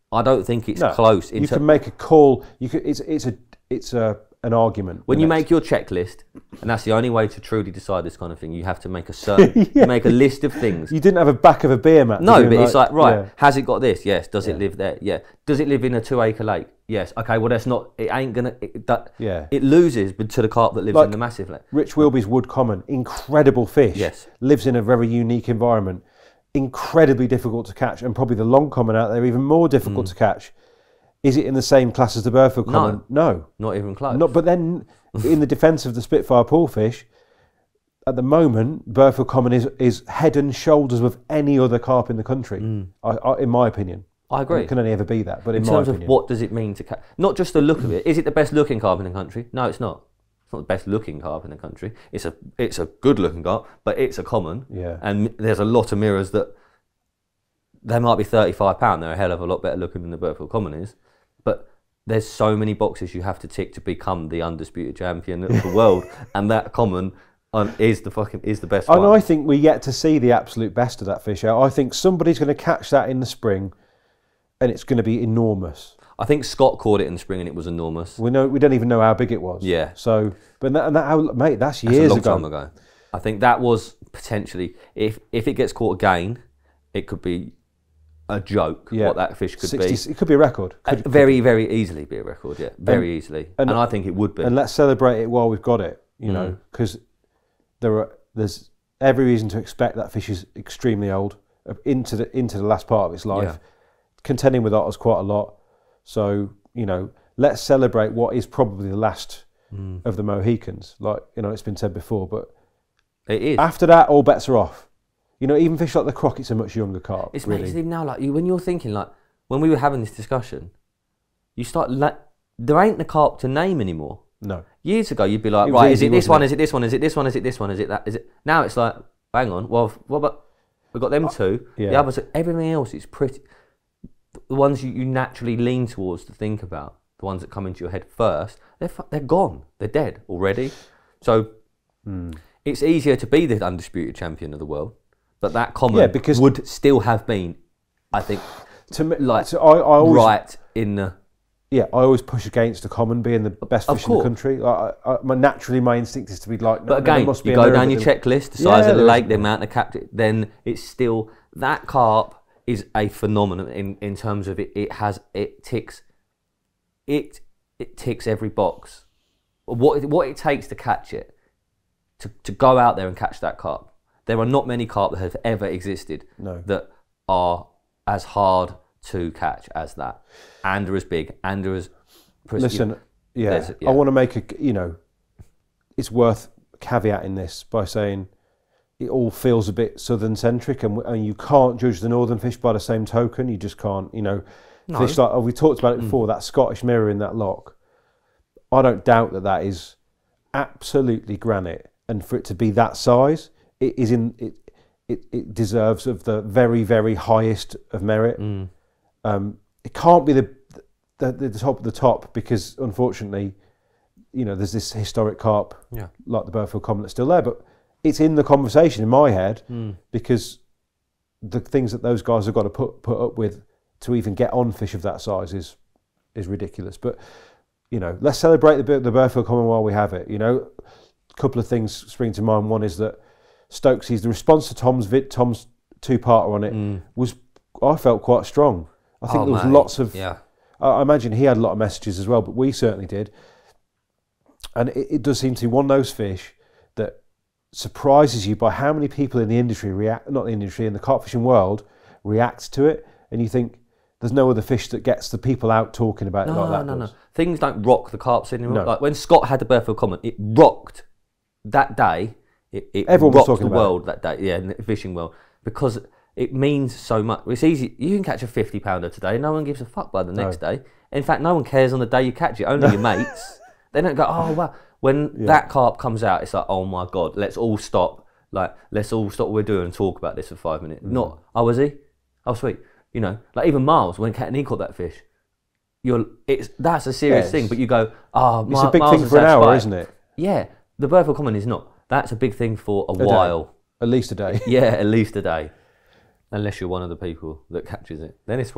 I don't think it's close. You can make a call. It's an argument. When you make your checklist, and that's the only way to truly decide this kind of thing, you have to make a certain, make a list of things. You didn't have a back of a beer mat. No, but it's like, right, has it got this? Yes. Does it live there? Yeah. Does it live in a 2-acre lake? Yes. Okay, well, that's not, it ain't gonna, it loses to the carp that lives in the massive lake. Rich Wilby's Wood Common, incredible fish. Yes. Lives in a very unique environment. Incredibly difficult to catch, and probably the long common out there even more difficult to catch. Is it in the same class as the Burghfield Common? No. Not even close. But then, in the defence of the Spitfire poolfish, at the moment, Burghfield Common is head and shoulders with any other carp in the country, in my opinion. I agree. It can only ever be that, but in my terms opinion. of what does it mean to catch? Not just the look of it. Is it the best looking carp in the country? No, it's not. It's not the best looking carp in the country. It's a good looking carp, but it's a common. Yeah. And there's a lot of mirrors that they might be £35. They're a hell of a lot better looking than the Burghfield Common is. But there's so many boxes you have to tick to become the undisputed champion of the world, and that common is the best one. And I think we're yet to see the absolute best of that fish out. I think somebody's going to catch that in the spring, and it's going to be enormous. I think Scott caught it in the spring, and it was enormous. We don't even know how big it was. Yeah. So, mate, that's years ago. That's a long time ago. I think that was potentially, if it gets caught again, it could be a joke what that fish could 60, be. It could be a record. Very, very easily be a record, very easily. And I think it would be. And let's celebrate it while we've got it, you know, because there's every reason to expect that fish is extremely old, into the last part of its life, contending with otters quite a lot. So, you know, let's celebrate what is probably the last of the Mohicans. Like, you know, it's been said before, but it is. After that, all bets are off. You know, even fish like the crockett's a much younger carp. It's really. amazing now, like when you're thinking, like when we were having this discussion, you start there ain't the carp to name anymore. No. Years ago, you'd be like, right, is it this one? Is it this one? Is it this one? Is it this one? Is it that? Is it? Now it's like, hang on, well, what about we've got them two. The others, everything else is pretty. The ones you naturally lean towards to think about, the ones that come into your head first, they're gone. They're dead already. So it's easier to be the undisputed champion of the world. But that common would still have been, I think, to me, like I always, right in the... Yeah, I always push against the common being the best fish in the country. Naturally, my instinct is to be like... But again, you go down your checklist, the size of the lake, the amount of capture, then it's still... That carp is a phenomenon in terms of it ticks every box. What it takes to catch it, to go out there and catch that carp. There are not many carp that have ever existed that are as hard to catch as that, and are as big, and are as... Listen, I want to make it's worth caveating this by saying it all feels a bit southern-centric, and you can't judge the northern fish by the same token. You just can't, Fish like, we talked about it before, that Scottish mirror in that lock. I don't doubt that is absolutely granite. and for it to be that size, it is in it deserves of the very, very highest of merit. It can't be the top of the top, because unfortunately, you know, there's this historic carp like the Burghfield Common that's still there, but it's in the conversation in my head because the things that those guys have got to put up with to even get on fish of that size is ridiculous. But you know, let's celebrate the Burghfield Common while we have it. You know, a couple of things spring to mind. One is that Stokesy's, the response to Tom's two-parter on it was, I felt, quite strong. I think there was lots of. Yeah. I imagine he had a lot of messages as well, but we certainly did. And it does seem to be one of those fish that surprises you by how many people in the industry in the carp fishing world react to it, and you think there's no other fish that gets the people out talking about it like that. No. Things don't rock the carp scene anymore. No. Like when Scott had the Burghfield Common, it rocked that day. Everyone rocked was talking the world that day, in the fishing world, because it means so much. It's easy. You can catch a 50-pounder today. No one gives a fuck by the next day. In fact, no one cares on the day you catch it. Only your mates. They don't go, oh, wow. When that carp comes out, it's like, oh, my God, let's all stop. Like, let's all stop what we're doing and talk about this for 5 minutes. Not, oh, was he? Oh, sweet. You know, like even Miles, when Cat and he caught that fish, that's a serious thing. But you go, oh, it's a big thing for an hour, isn't it? Yeah. The Burghfield Common is not. That's a big thing for a while. At least a day. Yeah, at least a day. Unless you're one of the people that catches it, then it's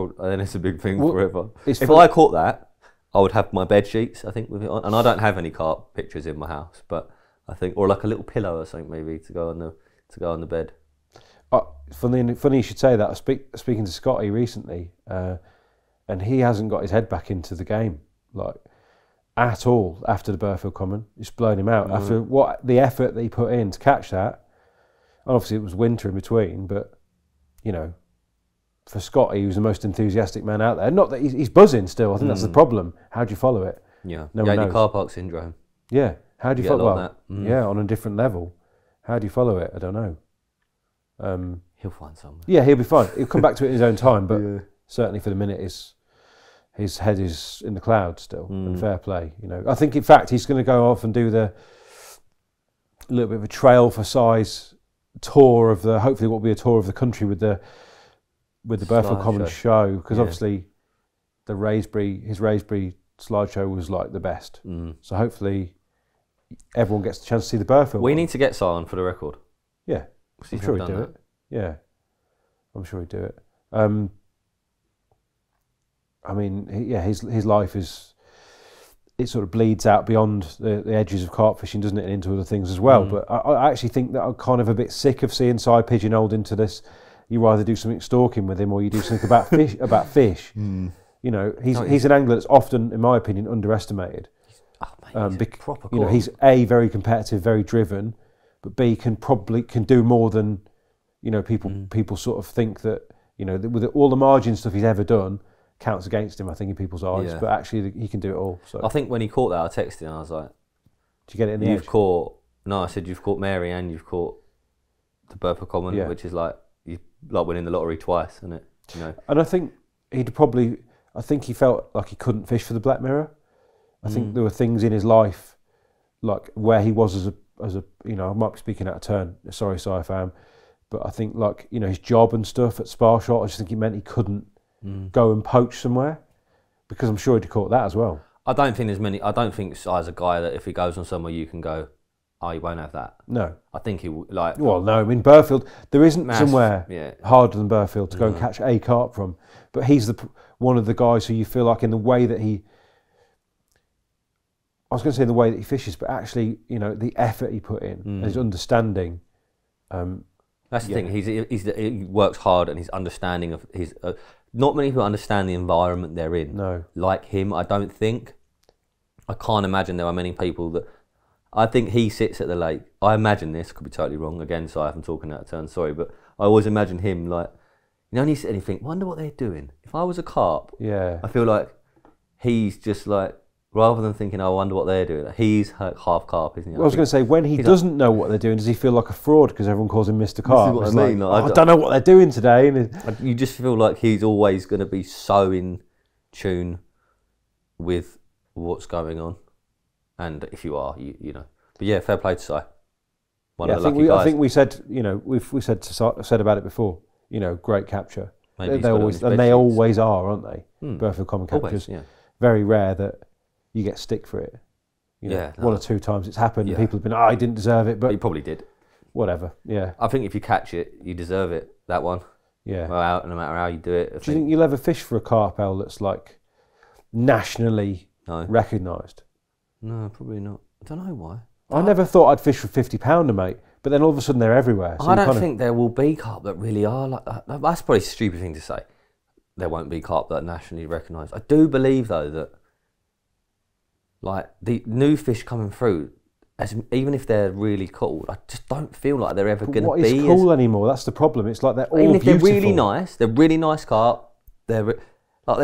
a big thing forever. If I caught that, I would have my bed sheets, I think, with it on, and I don't have any carp pictures in my house, but I think, or like a little pillow or something maybe to go on the bed. Funny you should say that. I was speaking to Scotty recently, and he hasn't got his head back into the game like at all after the Burghfield Common. It's blown him out after the effort that he put in to catch that. And obviously, it was winter in between, but. You know, for Scotty, he was the most enthusiastic man out there. Not that he's buzzing still. I think that's the problem. How do you follow it? Yeah, no one knows. Car park syndrome. Yeah, how do you follow that? Yeah, on a different level. How do you follow it? I don't know. He'll find somewhere. Yeah, he'll be fine. He'll come back to it in his own time. But certainly for the minute, his head is in the clouds still. And fair play. You know, I think in fact he's going to go off and do a little bit of a trail for size tour of hopefully what will be a tour of the country with the Burghfield Common show, because obviously his Raisbury slideshow was like the best. So hopefully everyone gets the chance to see the Burghfield. We need to get Sion for the record. Yeah, I'm sure he'd do it. Yeah, I'm sure he'd do it. I mean, his life is. It sort of bleeds out beyond the edges of carp fishing, doesn't it, and into other things as well. But I actually think that I'm kind of a bit sick of seeing Si pigeonholed into this. You either do something stalking with him, or you do something about fish. You know, he's an angler that's often, in my opinion, underestimated. Proper. You know, he's A, very competitive, very driven, but B, can do more than, you know, people sort of think that, you know, with all the margin stuff he's ever done. Counts against him, I think, in people's eyes, but actually he can do it all. So I think when he caught that, I texted him and I was like, "Did you get it in the edge?" I said you've caught Mary and you've caught the Burghfield Common, which is like winning the lottery twice, isn't it? You know. And I think he felt like he couldn't fish for the Black Mirror. I think there were things in his life, like where he was as a you know, I might be speaking out of turn. Sorry, Si, if I am, but I think like, you know, his job and stuff at Sparshot, I just think it meant he couldn't. Go and poach somewhere, because I'm sure he'd have caught that as well. I don't think Si's a guy that if he goes on somewhere you can go, oh, you won't have that. No. I think he like. Well, no, I mean Burghfield, there isn't somewhere harder than Burghfield to go and catch a carp from. But he's one of the guys who you feel like in the way that he. I was going to say the way that he fishes, but actually, you know, the effort he put in, and his understanding. That's the thing. He works hard, and his understanding of his. Not many people understand the environment they're in. No. Like him, I don't think. I can't imagine there are many people that. I think he sits at the lake. I imagine this, could be totally wrong. Again, so I'm talking out of turn, sorry. But I always imagine him like, you know, and you sit and you think, wonder what they're doing. If I was a carp, I feel like he's just like, rather than thinking, oh, I wonder what they're doing, he's half carp, isn't he? Well, I was going to say, when he doesn't know what they're doing, does he feel like a fraud because everyone calls him Mr. Carp? This is what I mean. Like, I don't know what they're doing today. And you just feel like he's always going to be so in tune with what's going on. And if you are, you know. But yeah, fair play to Si. one Yeah, of the lucky guys. I think we said, you know, we said about it before. You know, great capture. Maybe They always are, aren't they? Hmm. Burghfield common captures. Always, yeah. Very rare that you get stick for it. You know, Yeah, one or two times it's happened. Yeah. And people have been, I didn't deserve it, But but you probably did. whatever. Yeah, I think if you catch it, you deserve it. That one. yeah. Well, no matter how you do it. Do you think you'll ever fish for a carp, Al, that's like nationally No. recognised? No, probably not. I don't know why. I never thought I'd fish for £50, mate. But then all of a sudden they're everywhere. So I don't think there will be carp that really are like that. That's probably a stupid thing to say. There won't be carp that are nationally recognised. I do believe though that like the new fish coming through, even if they're really cool, I just don't feel like they're ever going to what be is cool anymore? That's the problem. It's like they're all even if beautiful. they're really nice carp. There's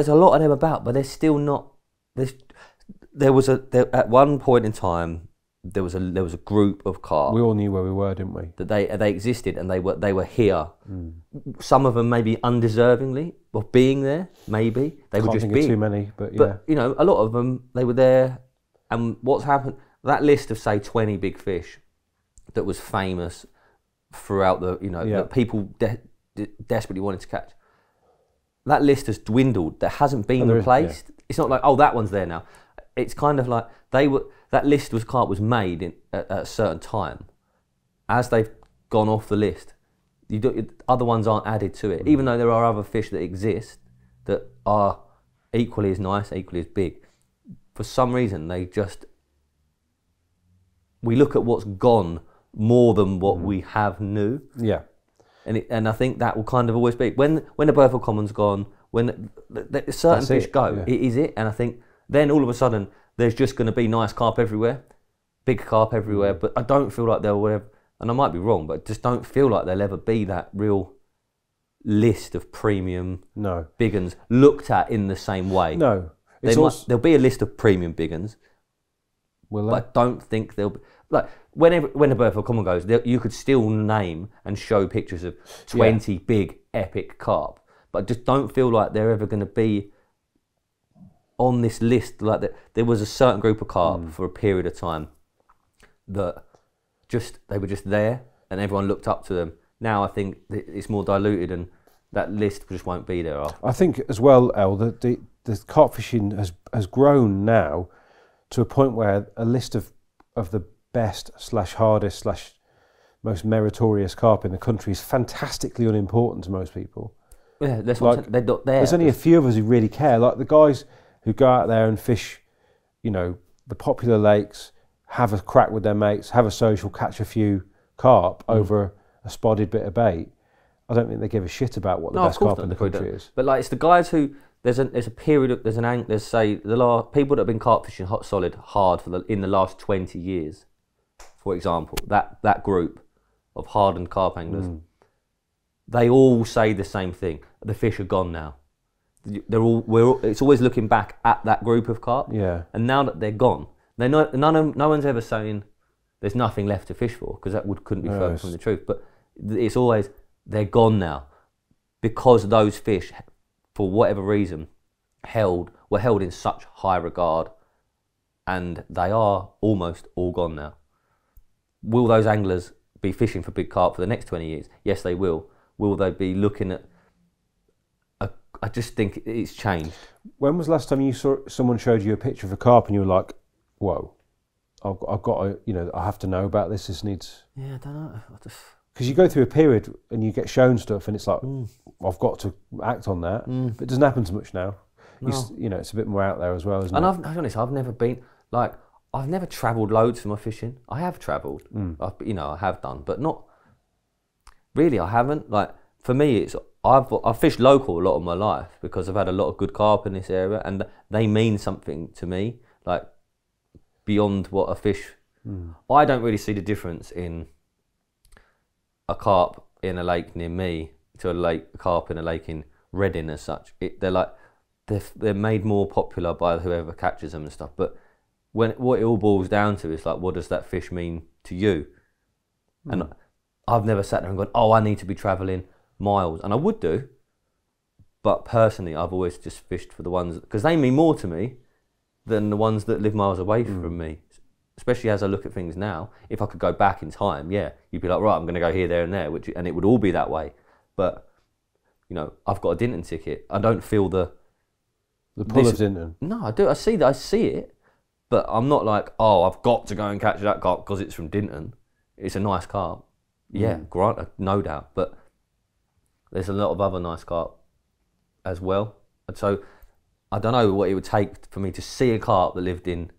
a lot of them about, but they're still not. At one point in time. There was a group of carp. We all knew where we were, didn't we? That they existed and they were here. Some of them maybe undeservingly of being there. Maybe they were Can't just think big. of too many, but yeah. But you know, a lot of them they were there. And what's happened? That list of say 20 big fish that was famous throughout that people desperately wanted to catch. That list has dwindled. That hasn't been replaced. It's not like that one's there now. It's kind of like that list was made at a certain time. As they've gone off the list, other ones aren't added to it. Even though there are other fish that exist that are equally as nice, equally as big. For some reason, we look at what's gone more than what we have new. Yeah. And I think that will kind of always be when the Burghfield Common's gone, when certain fish go, it is it. And I think then all of a sudden there's just going to be nice carp everywhere, big carp everywhere. But I don't feel like they'll ever, and I might be wrong, but just don't feel like there'll ever be that real list of premium big uns looked at in the same way. No, there'll be a list of premium big uns, but I don't think there'll be like when the Burghfield Common goes, you could still name and show pictures of 20 big epic carp, but I just don't feel like they're ever going to be on this list. Like that, there was a certain group of carp for a period of time that they were just there and everyone looked up to them. Now I think it's more diluted and that list just won't be there. I think as well, El, that the carp fishing has grown now to a point where a list of the best / hardest / most meritorious carp in the country is fantastically unimportant to most people. Yeah, that's what they're not there. There's only a few of us who really care. Like the guys who go out there and fish, you know, the popular lakes, have a crack with their mates, have a social, catch a few carp over a spotted bit of bait. I don't think they give a shit about what the best carp in the country is. But like it's the guys who there's a period of there's say people that have been carp fishing hard in the last 20 years, for example, that group of hardened carp anglers, they all say the same thing: the fish are gone now. It's always looking back at that group of carp. Yeah. And now that they're gone, no one's ever saying there's nothing left to fish for, because that couldn't be further from the truth. But it's always they're gone now because those fish, for whatever reason, were held in such high regard, and they are almost all gone now. Will those anglers be fishing for big carp for the next 20 years? Yes, they will. Will they be looking at? I just think it's changed. When was the last time you saw someone showed you a picture of a carp and you were like, "Whoa, I've got to, I have to know about this. This needs." Yeah, I don't know. Because you go through a period and you get shown stuff, and it's like, I've got to act on that. But it doesn't happen so much now. No. It's a bit more out there as well, isn't it? And I'll be honest, I've never travelled loads for my fishing. I have travelled, I have done, but not really. I haven't. Like for me, I've fished local a lot of my life because I've had a lot of good carp in this area, and they mean something to me, like beyond what a fish. I don't really see the difference in a carp in a lake near me to a carp in a lake in Reading as such. They're made more popular by whoever catches them and stuff. But what it all boils down to is like, what does that fish mean to you? And I've never sat there and gone, oh, I need to be travelling miles, and I would do. But personally, I've always just fished for the ones because they mean more to me than the ones that live miles away from me. especially as I look at things now, if I could go back in time, yeah, you'd be like, right, I'm going to go here, there, and there, and it would all be that way. But you know, I've got a Dinton ticket. I don't feel the pull of Dinton. No, I do. I see it, but I'm not like, oh, I've got to go and catch that carp because it's from Dinton. It's a nice carp. Yeah, granted, no doubt. But there's a lot of other nice carp as well. And so I don't know what it would take for me to see a carp that lived in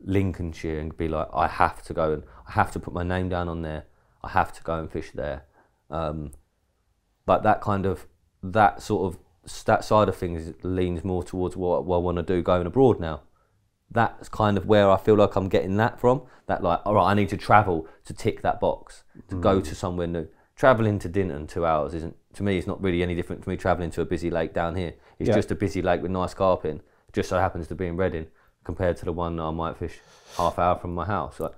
Lincolnshire and be like, I have to go and I have to put my name down on there. I have to go and fish there. But that side of things leans more towards what I want to do going abroad now. That's kind of where I feel like I'm getting that from. That like, all right, I need to travel to tick that box, to go to somewhere new. Travelling to Dinton 2 hours isn't, to me, it's not really any different to me travelling to a busy lake down here. It's just a busy lake with nice carp in. It just so happens to be in Reading compared to the one that I might fish half hour from my house. Like,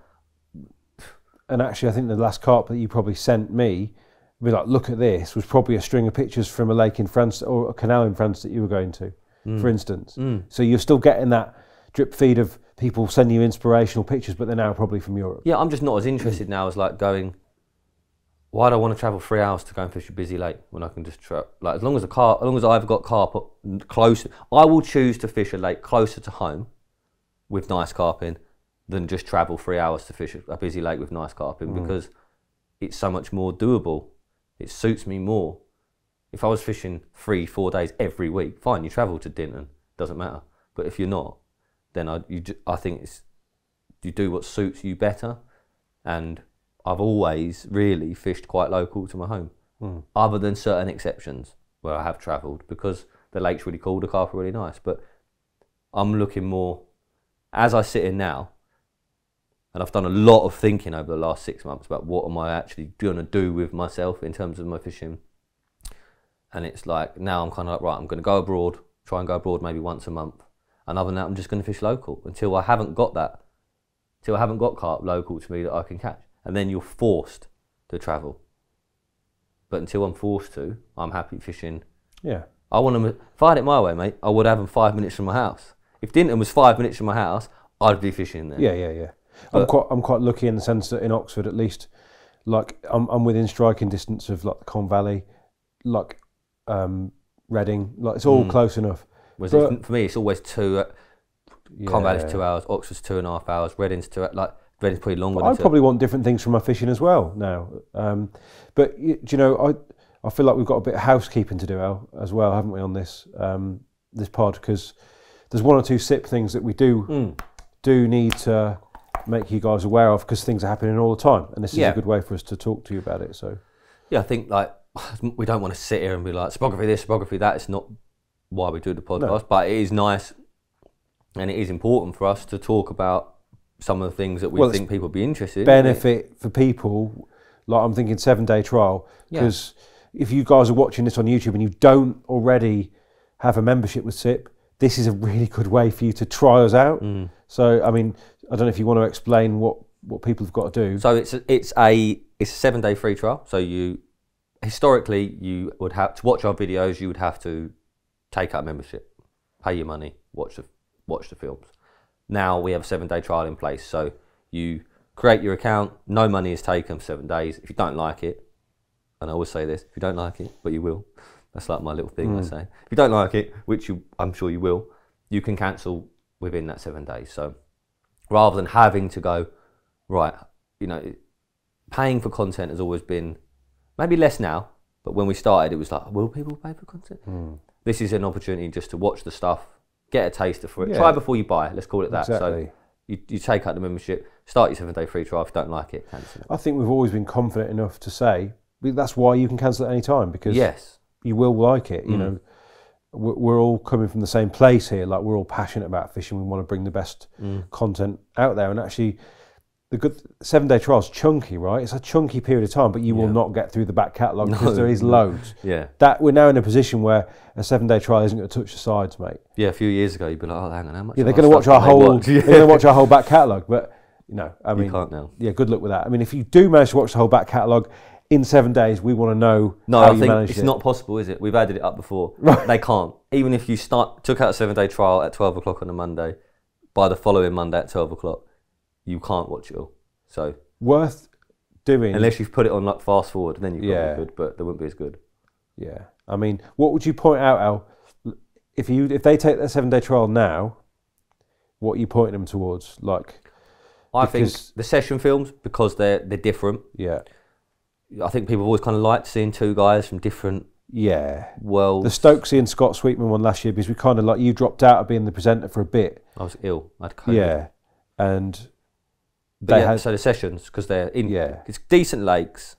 and actually, I think the last carp that you probably sent me, be like, look at this, was probably a string of pictures from a lake in France or a canal in France that you were going to, for instance. So you're still getting that drip feed of people sending you inspirational pictures, but they're now probably from Europe. Yeah, I'm just not as interested now as like going, why do I want to travel 3 hours to go and fish a busy lake when I can just like as long as I've got carp close, I will choose to fish a lake closer to home with nice carp in than just travel 3 hours to fish a busy lake with nice carp in because it's so much more doable. It suits me more. If I was fishing 3-4 days every week, fine, you travel to Dinton, doesn't matter. But if you're not, then I think you do what suits you better. And I've always really fished quite local to my home, other than certain exceptions where I have travelled because the lake's really cool, the carp are really nice. But I'm looking more, as I sit in now, and I've done a lot of thinking over the last 6 months about what am I actually going to do with myself in terms of my fishing. And it's like, now I'm kind of like, right, I'm going to go abroad, try and go abroad maybe once a month. And other than that, I'm just going to fish local until I haven't got that, until I haven't got carp local to me that I can catch. And then you're forced to travel. But until I'm forced to, I'm happy fishing. Yeah. If I had it my way, mate, I would have them 5 minutes from my house. If Dinton was 5 minutes from my house, I'd be fishing there. Yeah. But I'm quite lucky in the sense that in Oxford, at least, like I'm within striking distance of like the Colne Valley, like Reading, like it's all close enough. For me, it's always two. Colne Valley's 2 hours, Oxford's 2.5 hours, Reading's Reading's probably longer. I probably want different things from my fishing as well now. But do you know, I feel like we've got a bit of housekeeping to do as well, haven't we, on this this pod? Because there's one or two SIP things that we do need to make you guys aware of because things are happening all the time, and this is a good way for us to talk to you about it. So yeah, I think like we don't want to sit here and be like Cypography this, Cypography that. It's not why we do the podcast, but it is nice and it is important for us to talk about some of the things that we think people would be interested in. Benefit for people, like I'm thinking 7-day trial, because if you guys are watching this on YouTube and you don't already have a membership with SIP, this is a really good way for you to try us out. So, I mean, I don't know if you want to explain what people have got to do. So it's a 7-day free trial. So historically you would have to watch our videos. You would have to take out a membership, pay your money, watch the films. Now we have a 7-day trial in place. So you create your account. No money is taken for 7 days. If you don't like it, and I always say this, if you don't like it, but you will. That's like my little thing I say. If you don't like it, which I'm sure you will, you can cancel within that 7 days. So rather than having to go, right, you know, paying for content has always been, maybe less now, but when we started, it was like, will people pay for content? This is an opportunity just to watch the stuff, get a taster for it, try before you buy, let's call it that. Exactly. So you take out the membership, start your 7-day free trial. If you don't like it, cancel it. I think we've always been confident enough to say, that's why you can cancel at any time, because you will like it. You know, we're all coming from the same place here. Like, we're all passionate about fishing. We want to bring the best content out there. And actually, the good 7-day trial is chunky, right? It's a chunky period of time, but you will not get through the back catalogue because there is loads. That we're now in a position where a 7-day trial isn't going to touch the sides, mate. Yeah, a few years ago, you'd be like, oh, hang on, how much? Yeah, they're going to watch our whole. They're going to watch our whole back catalogue, but you know, I mean, you can't now. Yeah, good luck with that. I mean, if you do manage to watch the whole back catalogue in 7 days, we want to know how you managed it. No, I think it's not possible, is it? We've added it up before. Right. They can't. Even if you took out a 7-day trial at 12 o'clock on a Monday, by the following Monday at 12 o'clock, you can't watch it all. So Worth doing. unless you've put it on like fast forward, then you Yeah. probably could, but they wouldn't be as good. Yeah. I mean, what would you point out, Al? If they take their 7-day trial now, what are you pointing them towards? Like, I think because- the session films, because they're different. yeah, I think people have always kind of liked seeing two guys from different yeah. worlds. The Stokesy and Scott Sweetman one last year, because we kind of like, you dropped out of being the presenter for a bit. I was ill. I had COVID. Yeah, and But they yeah, had so the sessions, because they're in, Yeah. it's decent lakes,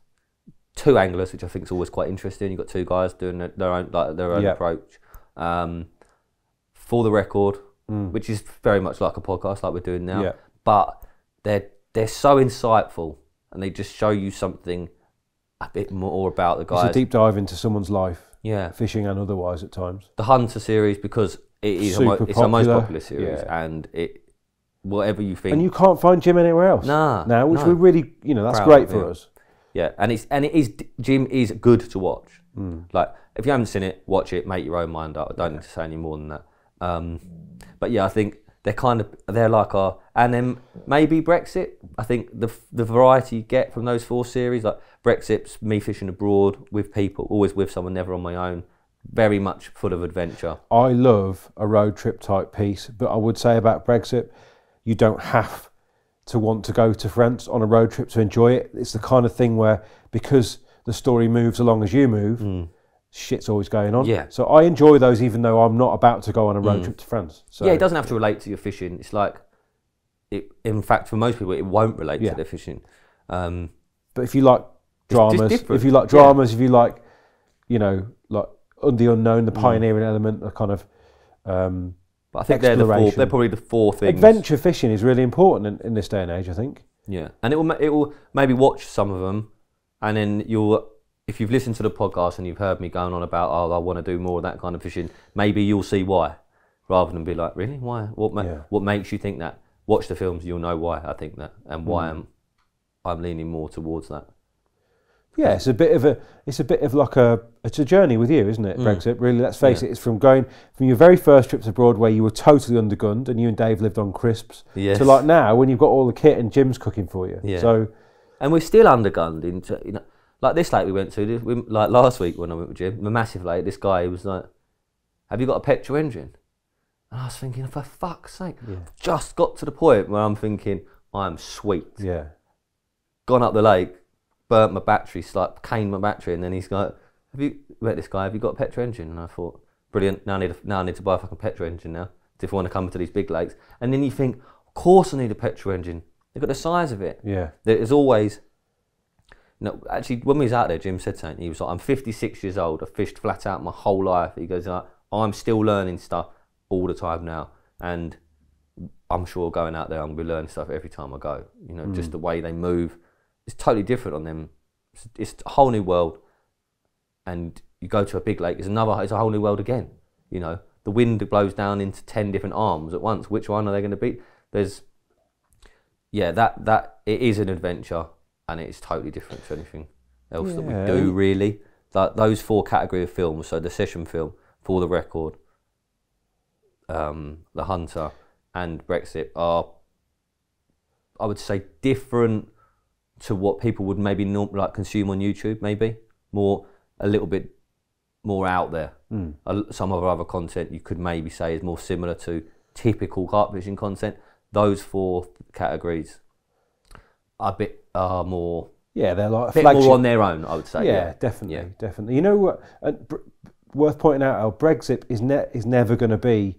two anglers, which I think is always quite interesting. You've got two guys doing their own Yep. approach. For the record, Mm. which is very much like a podcast, like we're doing now. Yeah. But they're so insightful, and they just show you something a bit more about the guys. It's a deep dive into someone's life, Yeah, fishing and otherwise at times. the Hunter series, because it is Super it's our most popular, popular series, yeah. and it whatever you think. And you can't find Jim anywhere else. Nah, now, which no. we really, that's Proud great of for him. us. Yeah, and it is Jim is good to watch. Mm. Like if you haven't seen it, watch it, make your own mind up. I don't need to say any more than that. But yeah, I think they're like and then maybe Brexit. I think the variety you get from those four series, like Brexit's me fishing abroad with people, always with someone, never on my own. Very much full of adventure. I love a road trip type piece, but I would say about Brexit, you don't have to want to go to France on a road trip to enjoy it. It's the kind of thing where, because the story moves along as you move, shit's always going on. Yeah. So I enjoy those, even though I'm not about to go on a road trip to France. So Yeah, it doesn't have to relate to your fishing. It's like, in fact, for most people, it won't relate Yeah. to their fishing. But if you like just dramas, different. if you like dramas, if you like, like the unknown, the pioneering element, the kind of But I think they're exploration. probably the four things. adventure fishing is really important in this day and age, I think. Yeah, and it will maybe watch some of them, and then if you've listened to the podcast and you've heard me going on about, I want to do more of that kind of fishing, maybe you'll see why, rather than be like, really, why? What makes you think that? Watch the films, you'll know why I think that, and why I'm leaning more towards that. Yeah, it's a bit of like it's a journey with you, isn't it? Brexit, really. Let's face it. It's from going from your very first trips abroad where you were totally undergunned and you and Dave lived on crisps, Yes. to like now when you've got all the kit and Jim's cooking for you. Yeah. So And we're still undergunned into, like this lake we went to, like last week when I went with Jim, the massive lake, this guy was like, have you got a petrol engine? And I was thinking, for fuck's sake, just got to the point where I'm thinking, I'm sweet. yeah, Gone up the lake, burnt my battery, caned my battery, and then he's like, have you got a petrol engine? And I thought, brilliant, now I need to buy a fucking petrol engine now, if I want to come to these big lakes. And then you think, of course I need a petrol engine. They've got the size of it. yeah, There's always, actually, when we was out there, Jim said something. He was like, I'm 56 years old. I've fished flat out my whole life. He goes, I'm still learning stuff all the time now. And I'm sure going out there, I'm going to be learning stuff every time I go. Just the way they move. It's totally different on them. It's a whole new world. And you go to a big lake, it's a whole new world again. The wind blows down into 10 different arms at once. Which one are they going to beat? That it is an adventure, and it's totally different to anything else that we do, really. Like those four category of films, so the session film, For the Record, The Hunter, and Brexit are, I would say, different to what people would maybe consume on YouTube. Maybe a little bit more out there. Some of our other content you could maybe say is more similar to typical carp fishing content. Those four categories are more. yeah. They're like a bit flagship. more on their own, I would say. Yeah, definitely, definitely. You know what? Worth pointing out, Al, Brexit is never going to be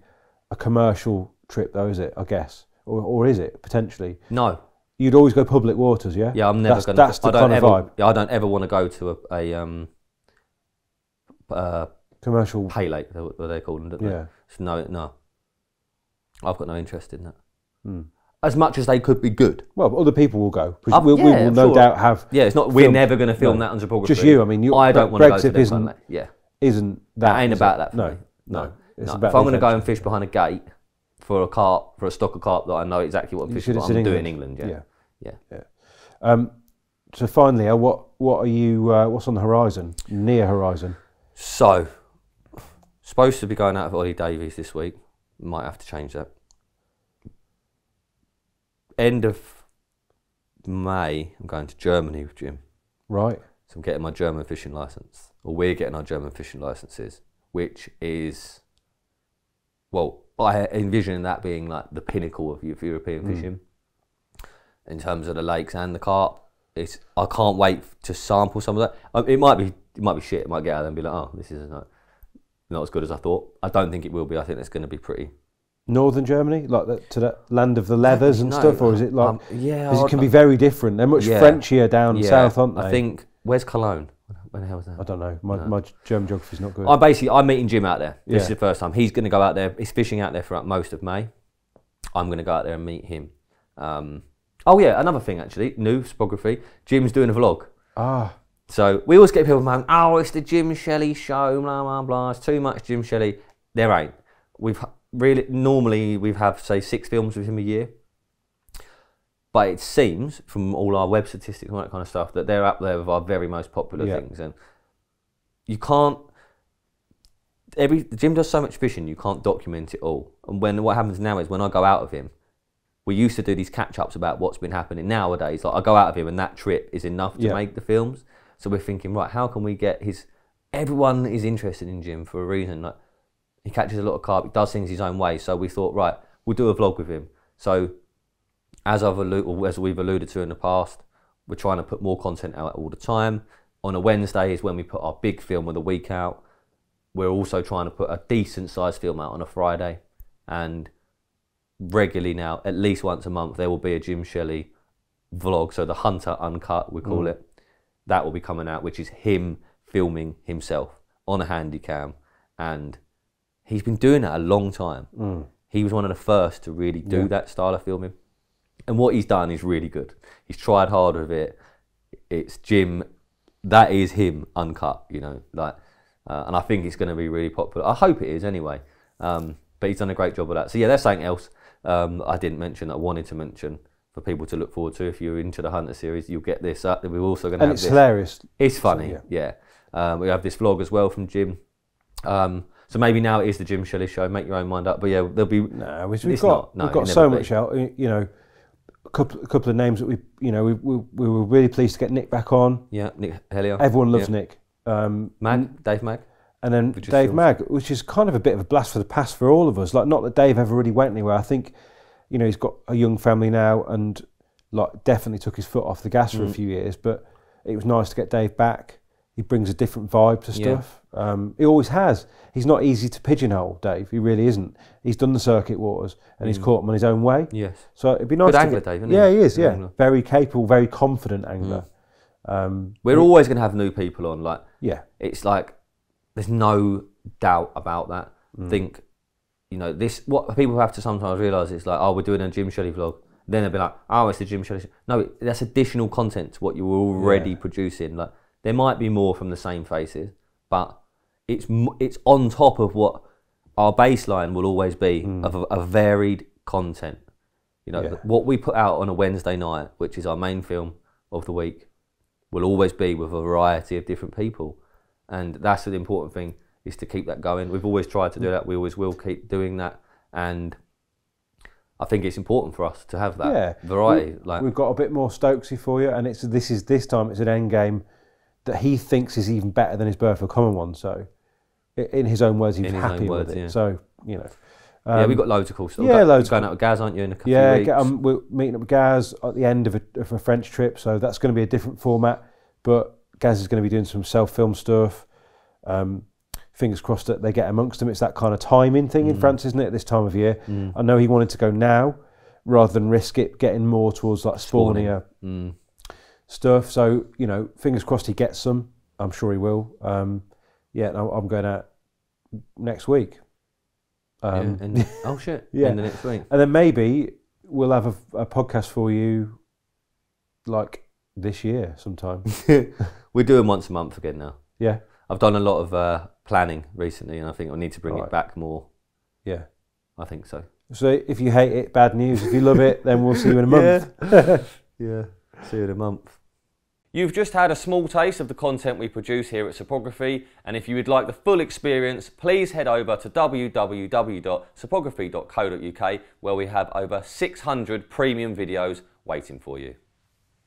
a commercial trip, though, is it? I guess, or is it potentially? No. You'd always go public waters, yeah. Yeah, I'm never going. That's the kind of vibe. Yeah, I don't ever want to go to a Commercial. pay lake, what they call them, don't they? Yeah. So no. I've got no interest in that. As much as they could be good. Well, other people will go. We will I'm no sure. doubt have. Yeah, it's not. We're filmed- never going to film no. that on Cypography. Just you. I mean, I don't want to go to Brexit them isn't. kind of lake. Yeah. Isn't that? That ain't is about it? that for No, me. no. It's No. about If I'm the going to go and adventure. fish behind a gate for a stock of carp that I know exactly what I'm You fishing, should what have I'm said doing in England. Yeah. So finally, Al, what are you? What's on the horizon? Near horizon. So, supposed to be going out of Ollie Davies this week. Might have to change that. End of May, I'm going to Germany with Jim. Right. So I'm getting my German fishing license, or we're getting our German fishing licenses, which is, well, I envision that being like the pinnacle of European fishing in terms of the lakes and the carp. I can't wait to sample some of that. It might be shit. It might get out there and be like, oh, this is not as good as I thought. I don't think it will be. I think it's going to be pretty. Northern Germany, like to the land of the leathers and stuff, or is it like? Yeah, because it can be very different. They're much Frenchier down south, aren't they? I think. Where's Cologne? When the hell is that? I don't know. My German geography's not good. I'm meeting Jim out there. This is the first time. He's going to go out there. He's fishing out there for most of May. I'm going to go out there and meet him. Oh yeah, another thing actually, new Cypography. Jim's doing a vlog. So we always get people moaning, oh, it's the Jim Shelley show, blah blah blah. It's too much Jim Shelley. There ain't. Normally we have say 6 films with him a year. But it seems, from all our web statistics and all that kind of stuff, that they're up there with our very most popular things. And you can't... Jim does so much fishing, you can't document it all. And what happens now is when I go out of him, we used to do these catch-ups about what's been happening. Nowadays, like I go out of him and that trip is enough to make the films. So we're thinking, right, how can we get his... Everyone is interested in Jim for a reason. Like, he catches a lot of carp, he does things his own way. So we thought, right, we'll do a vlog with him. So... As we've alluded to in the past, we're trying to put more content out all the time. On a Wednesday is when we put our big film of the week out. We're also trying to put a decent sized film out on a Friday. And regularly now, at least once a month, there will be a Jim Shelley vlog. So the Hunter Uncut, we call it. That will be coming out, which is him filming himself on a handy cam. And he's been doing that a long time. He was one of the first to really do that style of filming. And what he's done is really good. He's tried hard with it. It's Jim, that is him uncut, you know, like, and I think it's going to be really popular. I hope it is anyway. But he's done a great job of that. So yeah, there's something else I didn't mention that I wanted to mention for people to look forward to. If you're into the Hunter series, you'll get this up. We're also going to have this. And it's hilarious. It's funny, yeah. We have this vlog as well from Jim. So maybe now it is the Jim Shelley show. Make your own mind up. But yeah, there'll be. No, we've got so much out. You know. A couple of names that we were really pleased to get Nick back on. Yeah, Nick Hellier. Everyone loves Nick. Dave Mag. And then Dave Mag, which is kind of a bit of a blast for the past for all of us. Like, not that Dave ever really went anywhere. I think, you know, he's got a young family now and like definitely took his foot off the gas for a few years. But it was nice to get Dave back. He brings a different vibe to stuff. He always has. He's not easy to pigeonhole, Dave. He really isn't. He's done the circuit waters and he's caught them on his own way. Yes. So it'd be nice. Good angler, Dave, isn't he? Yeah, he is. Yeah, very capable, very confident angler. We're always going to have new people on. Like, it's like there's no doubt about that. Think, you know, this. What people have to sometimes realise is like, oh, we're doing a Jim Shelley vlog. Then they'll be like, oh, it's the Jim Shelley. No, that's additional content to what you were already producing. Like, there might be more from the same faces, but it's on top of what our baseline will always be of a varied content. You know, what we put out on a Wednesday night, which is our main film of the week, will always be with a variety of different people. And that's the important thing, is to keep that going. We've always tried to do that. We always will keep doing that. And I think it's important for us to have that variety. We've got a bit more Stokesy for you, and this time it's an end game that he thinks is even better than his Burghfield Common one. So, in his own words, he was happy with it. Yeah. So, you know. We've got loads of cool stuff. Yeah, loads. Going out with Gaz, aren't you, in a couple of weeks? We're meeting up with Gaz at the end of a French trip, so that's going to be a different format. But Gaz is going to be doing some self-film stuff. Fingers crossed that they get amongst them. It's that kind of timing thing in France, isn't it, at this time of year? I know he wanted to go now rather than risk it getting more towards like spawnier stuff. So, you know, fingers crossed he gets some. I'm sure he will. I'm going out next week. Oh shit! In the next week, and then maybe we'll have a podcast for you, like this year sometime. We're doing once a month again now. Yeah, I've done a lot of planning recently, and I think I need to bring it back more. Yeah, I think so. So if you hate it, bad news. If you love it, then we'll see you in a month. Yeah, see you in a month. You've just had a small taste of the content we produce here at Cypography, and if you would like the full experience, please head over to www.cypography.co.uk, where we have over 600 premium videos waiting for you.